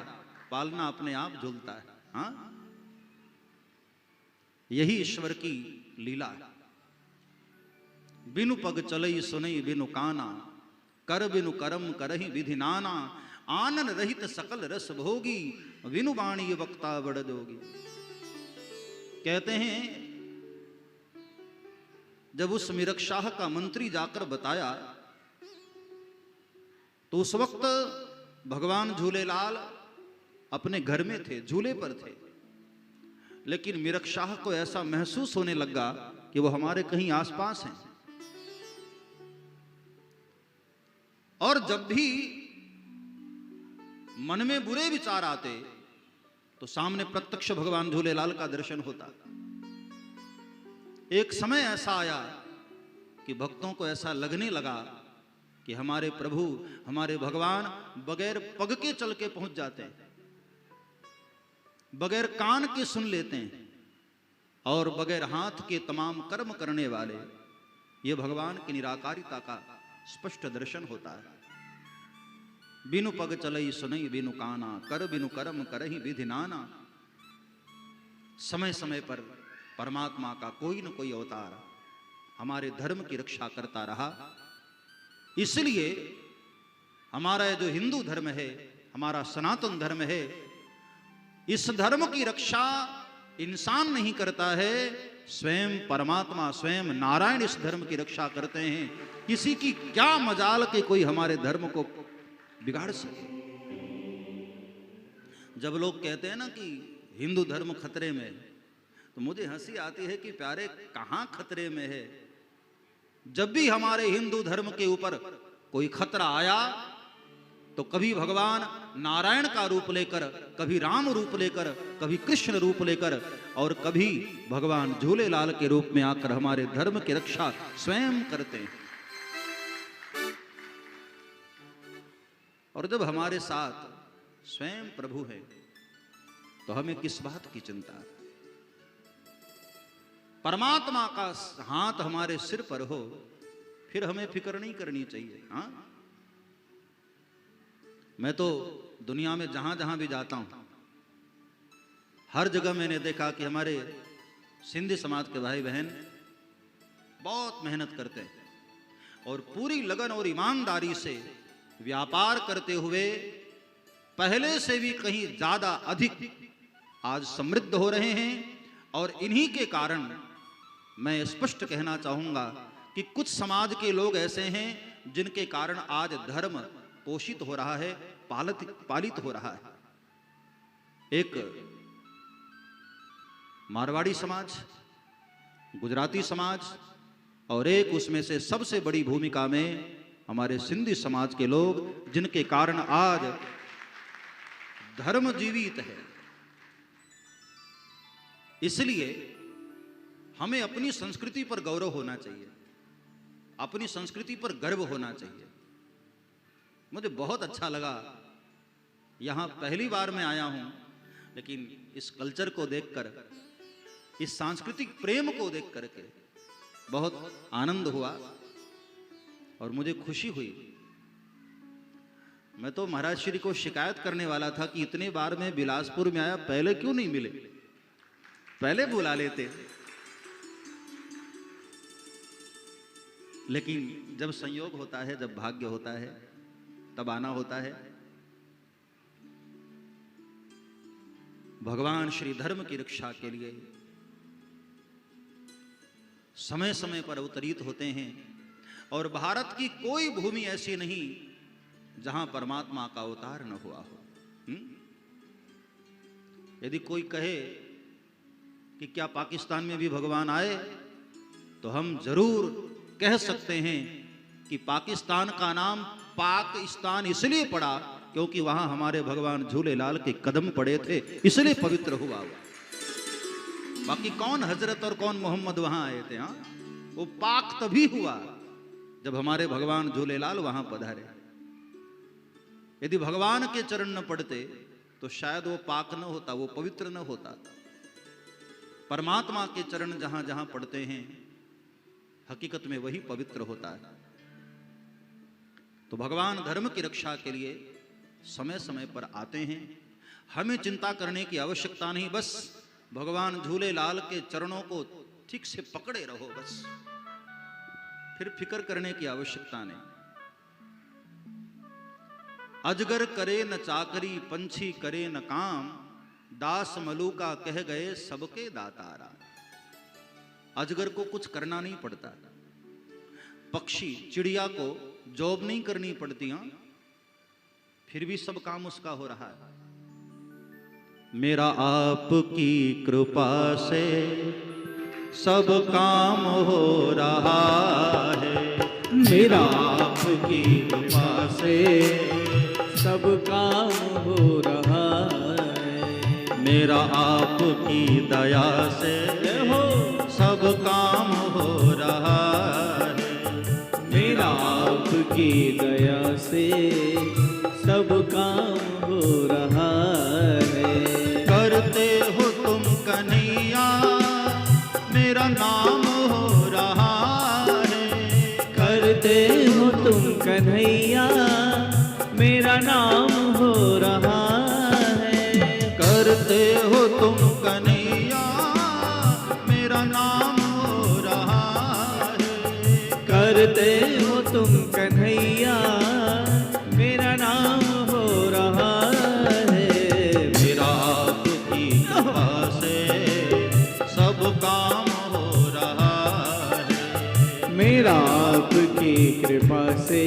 पालना अपने आप झूलता है। हाँ, यही ईश्वर की लीला है। बिनु पग चलई सुनई बिनु काना, कर बिनु करम करहि विधि नाना, आनन रहित सकल रस भोगी, बिनु वाणी वक्ता बड़ जोगी। कहते हैं जब उस मीरक शाह का मंत्री जाकर बताया तो उस वक्त भगवान झूलेलाल अपने घर में थे, झूले पर थे, लेकिन मीरक शाह को ऐसा महसूस होने लगा कि वो हमारे कहीं आसपास हैं। और जब भी मन में बुरे विचार आते तो सामने प्रत्यक्ष भगवान झूलेलाल का दर्शन होता। एक समय ऐसा आया कि भक्तों को ऐसा लगने लगा कि हमारे प्रभु, हमारे भगवान बगैर पग के चल के पहुंच जाते हैं, बगैर कान के सुन लेते हैं, और बगैर हाथ के तमाम कर्म करने वाले। ये भगवान की निराकारिता का स्पष्ट दर्शन होता है। बिनु पग चलई सुनई बिनु काना, कर बिनु कर्म करहि विधि नाना। समय समय पर परमात्मा का कोई न कोई अवतार हमारे धर्म की रक्षा करता रहा। इसलिए हमारा जो हिंदू धर्म है, हमारा सनातन धर्म है, इस धर्म की रक्षा इंसान नहीं करता है, स्वयं परमात्मा, स्वयं नारायण इस धर्म की रक्षा करते हैं। किसी की क्या मजाल के कोई हमारे धर्म को बिगाड़ सके। जब लोग कहते हैं ना कि हिंदू धर्म खतरे में, तो मुझे हंसी आती है कि प्यारे कहां खतरे में है। जब भी हमारे हिंदू धर्म के ऊपर कोई खतरा आया तो कभी भगवान नारायण का रूप लेकर, कभी राम रूप लेकर, कभी कृष्ण रूप लेकर, और कभी भगवान झूलेलाल के रूप में आकर हमारे धर्म की रक्षा स्वयं करते हैं। और जब हमारे साथ स्वयं प्रभु है तो हमें किस बात की चिंता। परमात्मा का हाथ हमारे सिर पर हो फिर हमें फिक्र नहीं करनी चाहिए। हाँ, मैं तो दुनिया में जहां जहां भी जाता हूं, हर जगह मैंने देखा कि हमारे सिंधी समाज के भाई बहन बहुत मेहनत करते हैं और पूरी लगन और ईमानदारी से व्यापार करते हुए पहले से भी कहीं ज्यादा अधिक आज समृद्ध हो रहे हैं। और इन्हीं के कारण मैं स्पष्ट कहना चाहूंगा कि कुछ समाज के लोग ऐसे हैं जिनके कारण आज धर्म पोषित हो रहा है, पालित हो रहा है। एक मारवाड़ी समाज, गुजराती समाज, और एक उसमें से सबसे बड़ी भूमिका में हमारे सिंधी समाज के लोग, जिनके कारण आज धर्म जीवित है। इसलिए हमें अपनी संस्कृति पर गौरव होना चाहिए, अपनी संस्कृति पर गर्व होना चाहिए। मुझे बहुत अच्छा लगा, यहाँ पहली बार मैं आया हूँ, लेकिन इस कल्चर को देखकर, इस सांस्कृतिक प्रेम को देख करके बहुत आनंद हुआ और मुझे खुशी हुई। मैं तो महाराज श्री को शिकायत करने वाला था कि इतने बार मैं बिलासपुर में आया, पहले क्यों नहीं मिले, पहले बुला लेते। लेकिन जब संयोग होता है, जब भाग्य होता है, तब आना होता है। भगवान श्री धर्म की रक्षा के लिए समय समय पर अवतरित होते हैं और भारत की कोई भूमि ऐसी नहीं जहां परमात्मा का अवतार न हुआ हो। यदि कोई कहे कि क्या पाकिस्तान में भी भगवान आए, तो हम जरूर कह सकते हैं कि पाकिस्तान का नाम पाकिस्तान इसलिए पड़ा क्योंकि वहां हमारे भगवान झूलेलाल के कदम पड़े थे, इसलिए पवित्र हुआ। बाकी कौन हजरत और कौन मोहम्मद वहां आए थे? हाँ, वो पाक तभी हुआ जब हमारे भगवान झूलेलाल वहां पधारे। यदि भगवान के चरण न पड़ते तो शायद वो पाक न होता, वो पवित्र न होता। परमात्मा के चरण जहां जहां पड़ते हैं, हकीकत में वही पवित्र होता है। तो भगवान धर्म की रक्षा के लिए समय समय पर आते हैं। हमें चिंता करने की आवश्यकता नहीं, बस भगवान झूलेलाल के चरणों को ठीक से पकड़े रहो, बस, फिर फिक्र करने की आवश्यकता नहीं। अजगर करे न चाकरी, पंछी करे न काम, दास मलूका कह गए सबके दातारा। अजगर को कुछ करना नहीं पड़ता, पक्षी चिड़िया को जॉब नहीं करनी पड़ती, हाँ, फिर भी सब काम उसका हो रहा है। मेरा आपकी कृपा से सब काम हो रहा है, मेरा आपकी कृपा से सब काम हो रहा है, मेरा आपकी दया से हो सब काम हो रहा है, मेरा आपकी दया से सब काम हो रहा है। करते हो तुम कन्हैया मेरा नाम हो रहा है, करते हो तुम कन्हैया मेरा नाम हो रहा है, करते हो तुम कन्हैया मेरा नाम हो रहा है, करते हो तुम कन्हैया मेरा नाम हो रहा है। मेरा आपकी कृपा से सब काम हो रहा है, मेरा आपकी कृपा से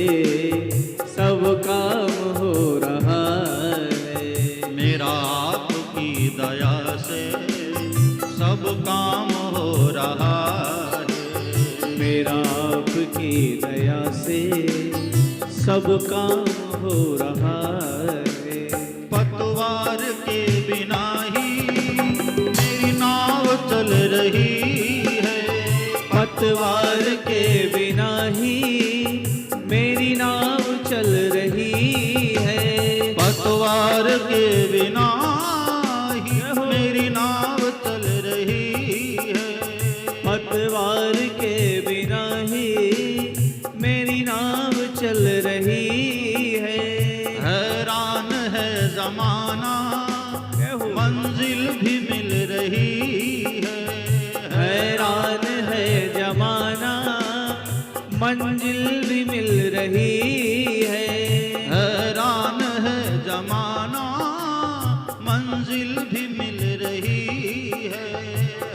सब काम हो रहा है, मेरा आपकी दया से सब काम हो रहा है, मेरा आपकी दया से सब काम हो रहा है। पतवार के बिना ही मेरी नाव चल रही है, पतवार के बिना ही मेरी नाव चल रही है, पतवार के बिना ही मेरी नाव चल रही है, पतवार के बिना ही मेरी नाव चल रही है। हैरान है जमाना मंजिल भी मिल रही है, हैरान है जमाना मंजिल भी मिल रही है, हैरान है जमाना मंजिल भी मिल रही है,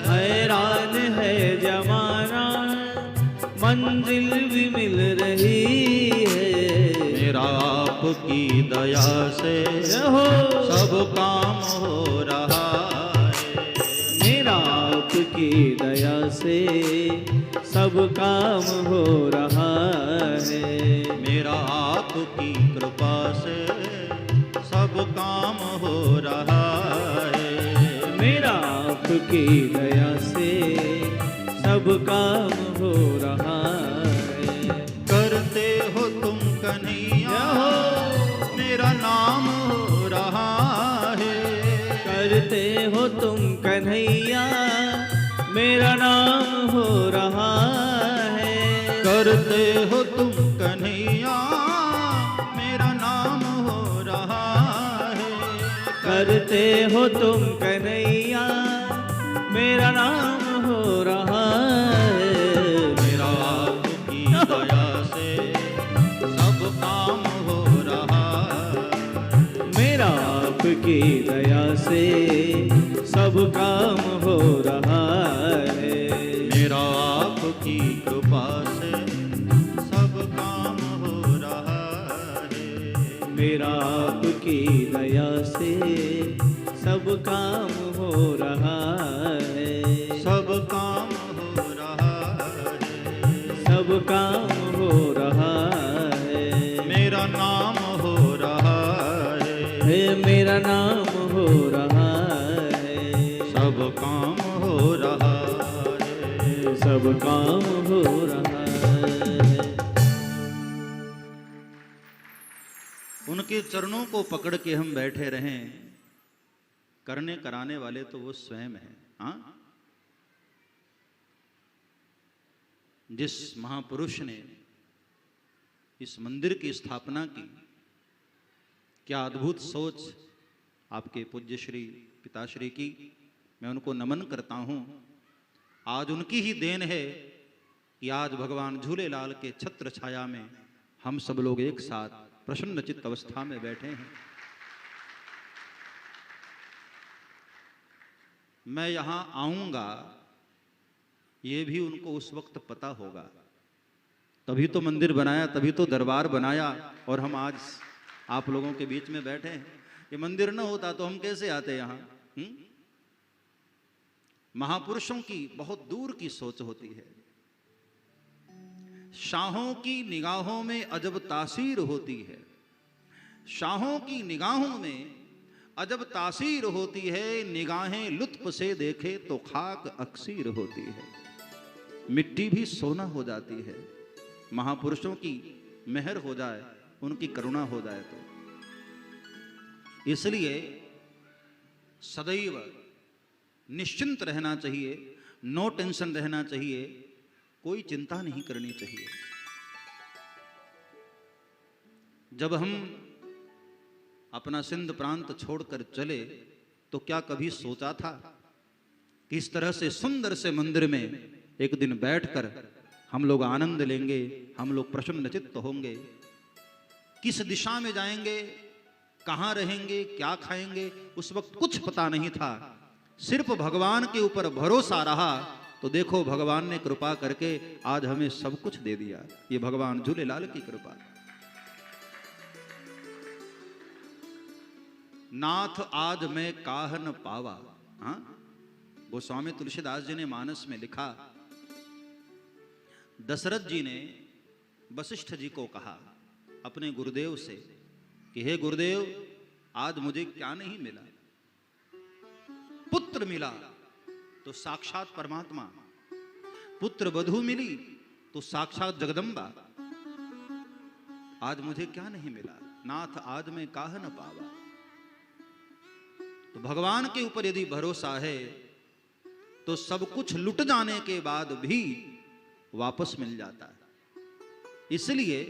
हैरान है जमाना मंजिल भी मिल रही है। मेरा आपकी दया से हो सब काम हो रहा है, मेरा आपकी दया से सब काम हो रहा है, मेरा आपकी कृपा से सब काम हो रहा है, मेरा आपकी दया से सब काम हो रहा है। करते हो तुम कन्हैया मेरा नाम हो रहा है। करते हो तुम कन्हैया मेरा नाम हो रहा है। करते हो तुम कन्हैया मेरा नाम हो रहा है। करते हो तुम कन्हैया मेरा नाम हो रहा है। मेरा आपकी दया से सब काम हो रहा है। मेरा आपकी दया से सब काम हो रहा है। मेरा आपकी कृपा से सब काम हो रहा है। मेरा आपकी दया से सब काम हो रहा है। सब काम हो रहा है। सब काम हो रहा है। मेरा नाम हो रहा है। मेरा नाम हो रहा है। सब काम हो रहा है। सब काम हो रहा है। उनके चरणों को पकड़ के हम बैठे रहें, करने कराने वाले तो वो स्वयं हैं। हाँ, जिस महापुरुष ने इस मंदिर की स्थापना की, क्या अद्भुत सोच आपके पूज्य श्री पिताश्री की। मैं उनको नमन करता हूँ। आज उनकी ही देन है कि आज भगवान झूलेलाल के छत्र छाया में हम सब लोग एक साथ प्रसन्नचित्त अवस्था में बैठे हैं। मैं यहाँ आऊँगा ये भी उनको उस वक्त पता होगा, तभी तो मंदिर बनाया, तभी तो दरबार बनाया और हम आज आप लोगों के बीच में बैठे हैं। ये मंदिर न होता तो हम कैसे आते यहाँ। महापुरुषों की बहुत दूर की सोच होती है। शाहों की निगाहों में अजब तासीर होती है। शाहों की निगाहों में अजब तासीर होती है। निगाहें लुत्फ से देखे तो खाक अक्सीर होती है। मिट्टी भी सोना हो जाती है। महापुरुषों की मेहर हो जाए, उनकी करुणा हो जाए तो। इसलिए सदैव निश्चिंत रहना चाहिए, नो टेंशन रहना चाहिए, कोई चिंता नहीं करनी चाहिए। जब हम अपना सिंध प्रांत छोड़कर चले तो क्या कभी सोचा था कि इस तरह से सुंदर से मंदिर में एक दिन बैठकर हम लोग आनंद लेंगे, हम लोग प्रसन्नचित्त होंगे। किस दिशा में जाएंगे, कहाँ रहेंगे, क्या खाएंगे, उस वक्त कुछ पता नहीं था। सिर्फ भगवान के ऊपर भरोसा रहा तो देखो भगवान ने कृपा करके आज हमें सब कुछ दे दिया। ये भगवान झूलेलाल की कृपा। नाथ आज मैं काह न पावा। हाँ, गोस्वामी तुलसीदास जी ने मानस में लिखा, दशरथ जी ने वशिष्ठ जी को कहा अपने गुरुदेव से कि हे गुरुदेव, आज मुझे क्या नहीं मिला। पुत्र मिला तो साक्षात परमात्मा, पुत्र वधू मिली तो साक्षात जगदम्बा। आज मुझे क्या नहीं मिला। नाथ आज मैं काह न पावा। तो भगवान के ऊपर यदि भरोसा है तो सब कुछ लुट जाने के बाद भी वापस मिल जाता है। इसलिए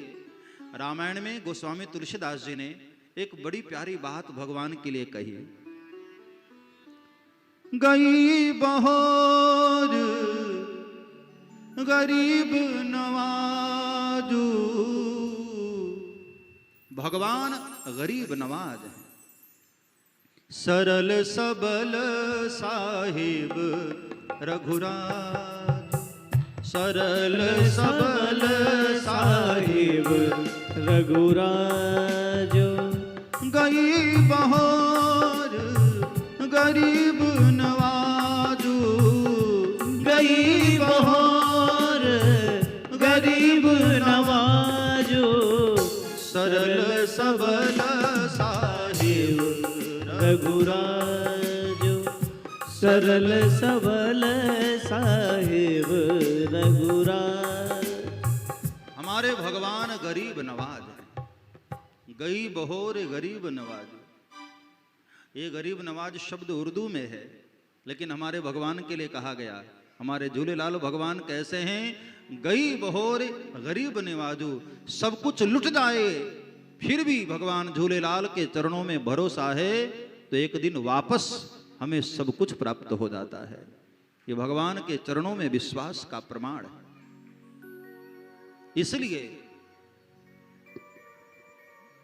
रामायण में गोस्वामी तुलसीदास जी ने एक बड़ी प्यारी बात भगवान के लिए कही है। गई बहोर गरीब नवाजू। भगवान गरीब नवाज है। सरल सबल साहिब रघुराज। सरल सबल साहिब रघुराज। गई बहोर गरीब नवाजू। गई बहोर गरीब नवाजो। सरल सबल साहिब रघुराजो। सरल सबल साहिब रघुराय। हमारे भगवान गरीब नवाज हैं। गई बहोर गरीब नवाज। ये गरीब नवाज शब्द उर्दू में है, लेकिन हमारे भगवान के लिए कहा गया। हमारे झूलेलाल भगवान कैसे हैं? गई बहोर गरीब नवाजू। सब कुछ लुट जाए फिर भी भगवान झूलेलाल के चरणों में भरोसा है तो एक दिन वापस हमें सब कुछ प्राप्त हो जाता है। ये भगवान के चरणों में विश्वास का प्रमाण है। इसलिए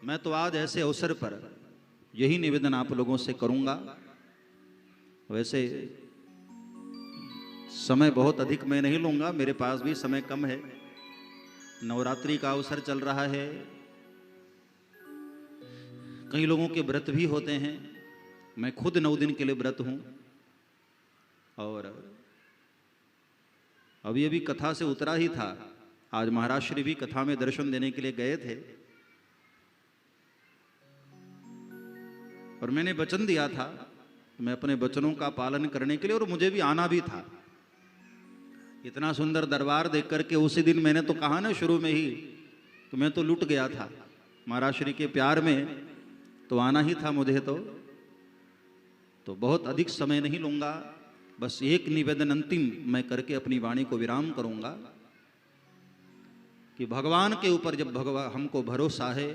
मैं तो आज ऐसे अवसर पर यही निवेदन आप लोगों से करूंगा। वैसे समय बहुत अधिक मैं नहीं लूंगा, मेरे पास भी समय कम है। नवरात्रि का अवसर चल रहा है, कई लोगों के व्रत भी होते हैं। मैं खुद 9 दिन के लिए व्रत हूं और अभी अभी कथा से उतरा ही था। आज महाराज श्री भी कथा में दर्शन देने के लिए गए थे और मैंने वचन दिया था, मैं अपने वचनों का पालन करने के लिए, और मुझे भी आना भी था। इतना सुंदर दरबार देख करके उसी दिन मैंने तो कहा ना शुरू में ही, तो मैं तो लुट गया था महाराज श्री के प्यार में, तो आना ही था मुझे। तो बहुत अधिक समय नहीं लूंगा, बस एक निवेदन अंतिम मैं करके अपनी वाणी को विराम करूंगा कि भगवान के ऊपर जब भगवान हमको भरोसा है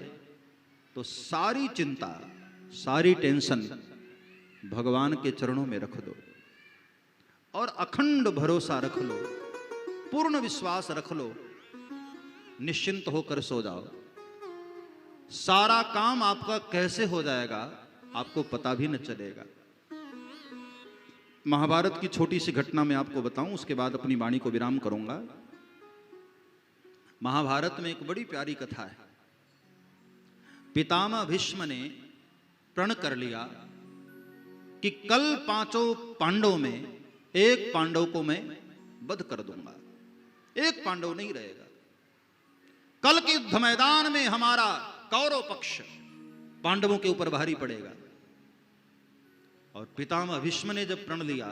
तो सारी चिंता, सारी टेंशन भगवान के चरणों में रख दो और अखंड भरोसा रख लो, पूर्ण विश्वास रख लो, निश्चिंत होकर सो जाओ। सारा काम आपका कैसे हो जाएगा आपको पता भी न चलेगा। महाभारत की छोटी सी घटना मैं आपको बताऊं, उसके बाद अपनी वाणी को विराम करूंगा। महाभारत में एक बड़ी प्यारी कथा है। पितामह भीष्म ने प्रण कर लिया कि कल 5 पांडवों में एक पांडव को मैं वध कर दूंगा, एक पांडव नहीं रहेगा। कल के युद्ध मैदान में हमारा कौरव पक्ष पांडवों के ऊपर भारी पड़ेगा। और पितामह भीष्म ने जब प्रण लिया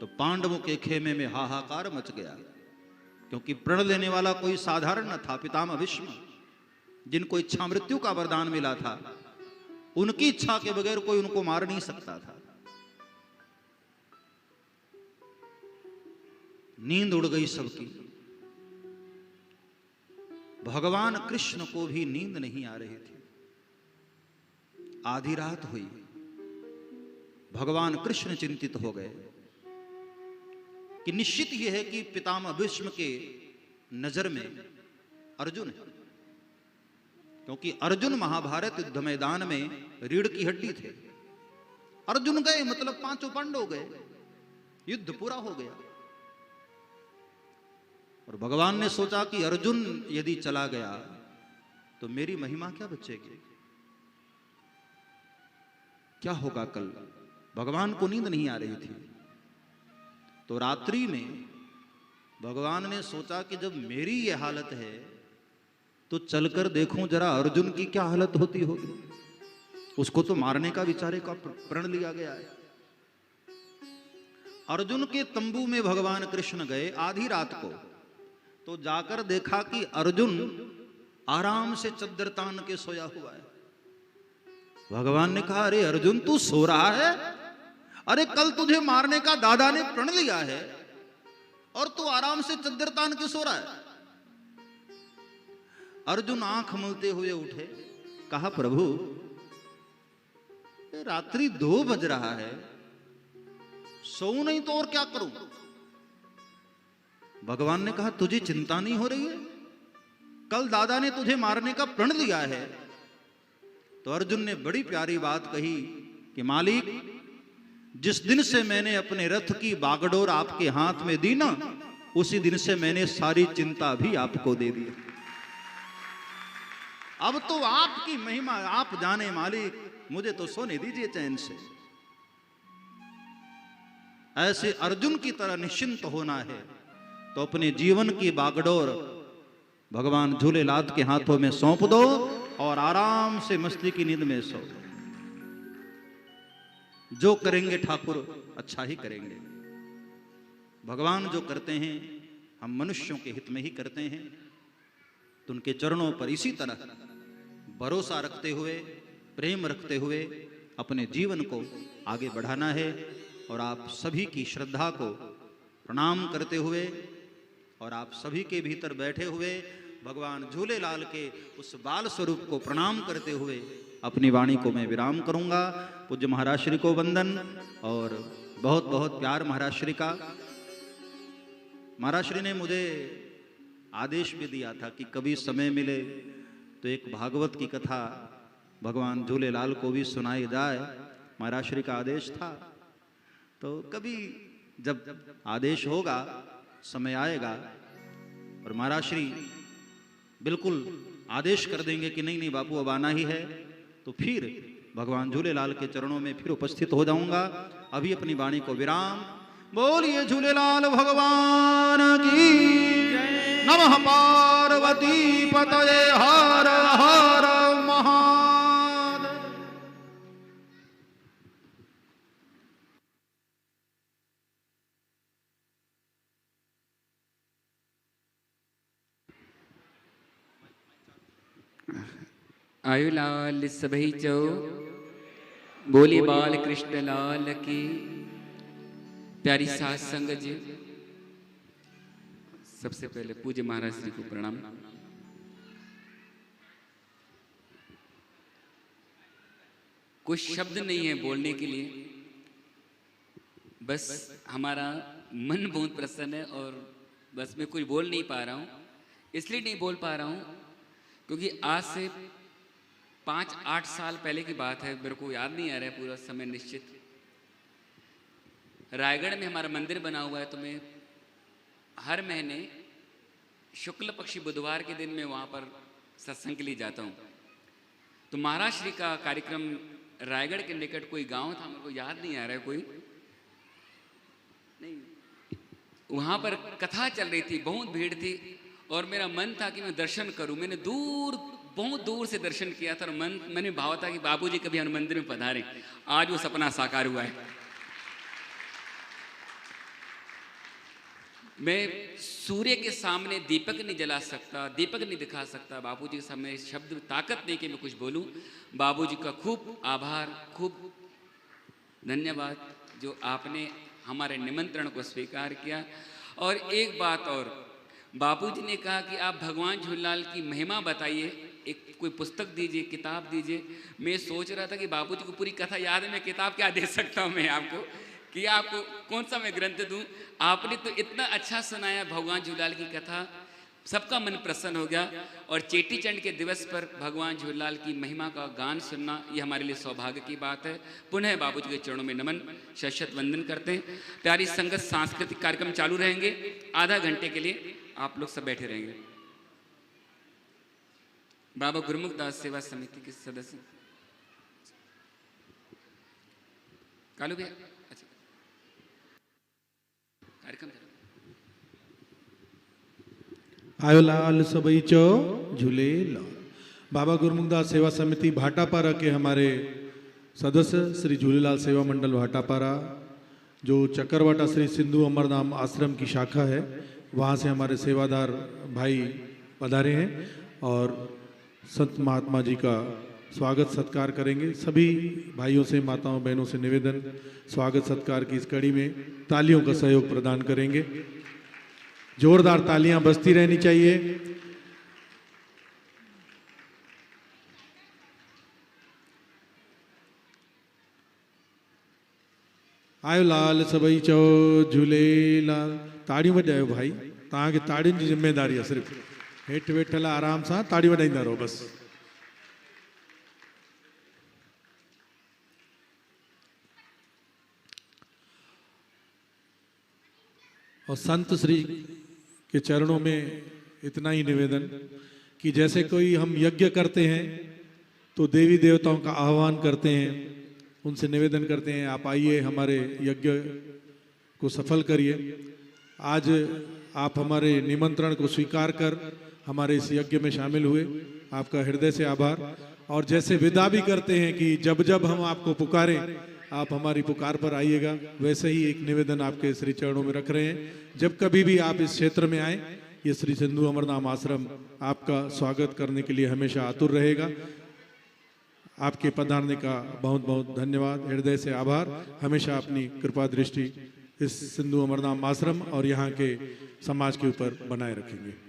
तो पांडवों के खेमे में हाहाकार मच गया, क्योंकि प्रण लेने वाला कोई साधारण न था। पितामह भीष्म, जिनको इच्छा मृत्यु का वरदान मिला था, उनकी इच्छा के बगैर कोई उनको मार नहीं सकता था। नींद उड़ गई सबकी। भगवान कृष्ण को भी नींद नहीं आ रही थी। आधी रात हुई, भगवान कृष्ण चिंतित हो गए कि निश्चित यह है कि पितामह भीष्म के नजर में अर्जुन है, क्योंकि अर्जुन महाभारत युद्ध मैदान में रीढ़ की हड्डी थे। अर्जुन गए मतलब 5 पांडव गए, युद्ध पूरा हो गया। और भगवान ने सोचा कि अर्जुन यदि चला गया तो मेरी महिमा क्या बचेगी, क्या होगा कल। भगवान को नींद नहीं आ रही थी। तो रात्रि में भगवान ने सोचा कि जब मेरी ये हालत है तो चलकर देखूं जरा अर्जुन की क्या हालत होती होगी। उसको तो मारने का बेचारे का प्रण लिया गया है। अर्जुन के तंबू में भगवान कृष्ण गए आधी रात को, तो जाकर देखा कि अर्जुन आराम से चद्दर तान के सोया हुआ है। भगवान ने कहा, अरे अर्जुन तू सो रहा है? अरे कल तुझे मारने का दादा ने प्रण लिया है और तू आराम से चद्दर तान के सो रहा है। अर्जुन आंख मलते हुए उठे, कहा प्रभु रात्रि 2 बज रहा है, सोऊं नहीं तो और क्या करूं। भगवान ने कहा तुझे चिंता नहीं हो रही है? कल दादा ने तुझे मारने का प्रण लिया है। तो अर्जुन ने बड़ी प्यारी बात कही कि मालिक, जिस दिन से मैंने अपने रथ की बागडोर आपके हाथ में दी ना, उसी दिन से मैंने सारी चिंता भी आपको दे दी। अब तो आपकी महिमा आप जाने मालिक, मुझे तो सोने दीजिए चैन से। ऐसे अर्जुन की तरह निश्चिंत होना है तो अपने जीवन की बागडोर भगवान झूलेलाल के हाथों में सौंप दो और आराम से मस्ती की नींद में सो। जो करेंगे ठाकुर अच्छा ही करेंगे। भगवान जो करते हैं हम मनुष्यों के हित में ही करते हैं। तो उनके चरणों पर इसी तरह भरोसा रखते हुए, प्रेम रखते हुए अपने जीवन को आगे बढ़ाना है। और आप सभी की श्रद्धा को प्रणाम करते हुए और आप सभी के भीतर बैठे हुए भगवान झूलेलाल के उस बाल स्वरूप को प्रणाम करते हुए अपनी वाणी को मैं विराम करूंगा। पूज्य महाराज श्री को वंदन और बहुत बहुत प्यार महाराज श्री का। महाराज श्री ने मुझे आदेश भी दिया था कि कभी समय मिले तो एक भागवत की कथा भगवान झूलेलाल को भी सुनाई जाए। महाराज श्री का आदेश था। तो कभी जब आदेश होगा, समय आएगा और महाराज श्री बिल्कुल आदेश कर देंगे कि नहीं नहीं बापू अब आना ही है, तो फिर भगवान झूलेलाल के चरणों में फिर उपस्थित हो जाऊंगा। अभी अपनी वाणी को विराम। बोलिए झूलेलाल भगवान की नमः। पार्वती पतये हर हर महादेव। आयु लाल सभई चो, बोले बाल कृष्ण लाल की। प्यारी सात संगत जी, सबसे पहले पूज्य महाराज जी को प्रणाम। कुछ शब्द नहीं है बोलने के लिए, बस हमारा मन बहुत प्रसन्न है और बस मैं कुछ बोल नहीं पा रहा हूँ। इसलिए नहीं बोल पा रहा हूँ क्योंकि आज से 5-8 साल पहले की बात है, मेरे को याद नहीं आ रहा है पूरा समय निश्चित। रायगढ़ में हमारा मंदिर बना हुआ है, तो मैं हर महीने शुक्ल पक्षी बुधवार के दिन में वहाँ पर सत्संग के लिए जाता हूँ। तो महाराज श्री का कार्यक्रम रायगढ़ के निकट कोई गांव था, मेरे को याद नहीं आ रहा है कोई, नहीं, वहाँ पर कथा चल रही थी, बहुत भीड़ थी और मेरा मन था कि मैं दर्शन करूं। मैंने बहुत दूर से दर्शन किया था और मैंने भाव था कि बापूजी कभी हनुमान मंदिर में पधारे। आज वो सपना साकार हुआ है। मैं सूर्य के सामने दीपक नहीं जला सकता, दीपक नहीं दिखा सकता। बापूजी के सामने शब्द ताकत नहीं कि मैं कुछ बोलूं। बापूजी का खूब आभार, खूब धन्यवाद जो आपने हमारे निमंत्रण को स्वीकार किया। और एक बात और, बापूजी ने कहा कि आप भगवान झूलेलाल की महिमा बताइए, एक कोई पुस्तक दीजिए, किताब दीजिए। मैं सोच रहा था कि बापूजी को पूरी कथा याद है, मैं किताब क्या दे सकता हूँ मैं आपको, कि आपको कौन सा मैं ग्रंथ दूँ। आपने तो इतना अच्छा सुनाया भगवान झूलेलाल की कथा, सबका मन प्रसन्न हो गया। और चेटी चंड के दिवस पर भगवान झूलेलाल की महिमा का गान सुनना, ये हमारे लिए सौभाग्य की बात है। पुनः बापूजी के चरणों में नमन, शत वंदन करते हैं। प्यारी संगत, सांस्कृतिक कार्यक्रम चालू रहेंगे आधा घंटे के लिए, आप लोग सब बैठे रहेंगे। बाबा गुरुमुख दास सेवा समिति के सदस्य कालू भैया, अच्छा कार्यक्रम आयो लाल सबई चो झूलेलाल। बाबा गुरुमुखदास सेवा समिति भाटापारा के हमारे सदस्य श्री झूलेलाल सेवा मंडल भाटापारा, जो चक्करवाटा श्री सिंधु अमरधाम आश्रम की शाखा है, वहाँ से हमारे सेवादार भाई पधारे हैं और संत महात्मा जी का स्वागत सत्कार करेंगे। सभी भाइयों से, माताओं बहनों से निवेदन, स्वागत सत्कार की इस कड़ी में तालियों का सहयोग प्रदान करेंगे। जोरदार तालियां बजती रहनी चाहिए। आयो लाल सबई चो झूलेलाल। ताड़ी वजायो भाई, तव्हांखे ताड़ियुनि जी ज़िम्मेदारी आहे। सिर्फ़ु हेठि वेठल आराम सां ताड़ी वॼाईंदा रहो बस। और संत श्री के चरणों में इतना ही निवेदन कि जैसे कोई हम यज्ञ करते हैं तो देवी देवताओं का आह्वान करते हैं, उनसे निवेदन करते हैं आप आइए हमारे यज्ञ को सफल करिए। आज आप हमारे निमंत्रण को स्वीकार कर हमारे इस यज्ञ में शामिल हुए, आपका हृदय से आभार। और जैसे विदा भी करते हैं कि जब जब हम आपको पुकारें आप हमारी पुकार पर आइएगा। वैसे ही एक निवेदन आपके श्री चरणों में रख रहे हैं, जब कभी भी आप इस क्षेत्र में आए, ये श्री सिंधु अमरनाम आश्रम आपका स्वागत करने के लिए हमेशा आतुर रहेगा। आपके पधारने का बहुत बहुत धन्यवाद, हृदय से आभार। हमेशा अपनी कृपा दृष्टि इस सिंधु अमरनाम आश्रम और यहाँ के समाज के ऊपर बनाए रखेंगे।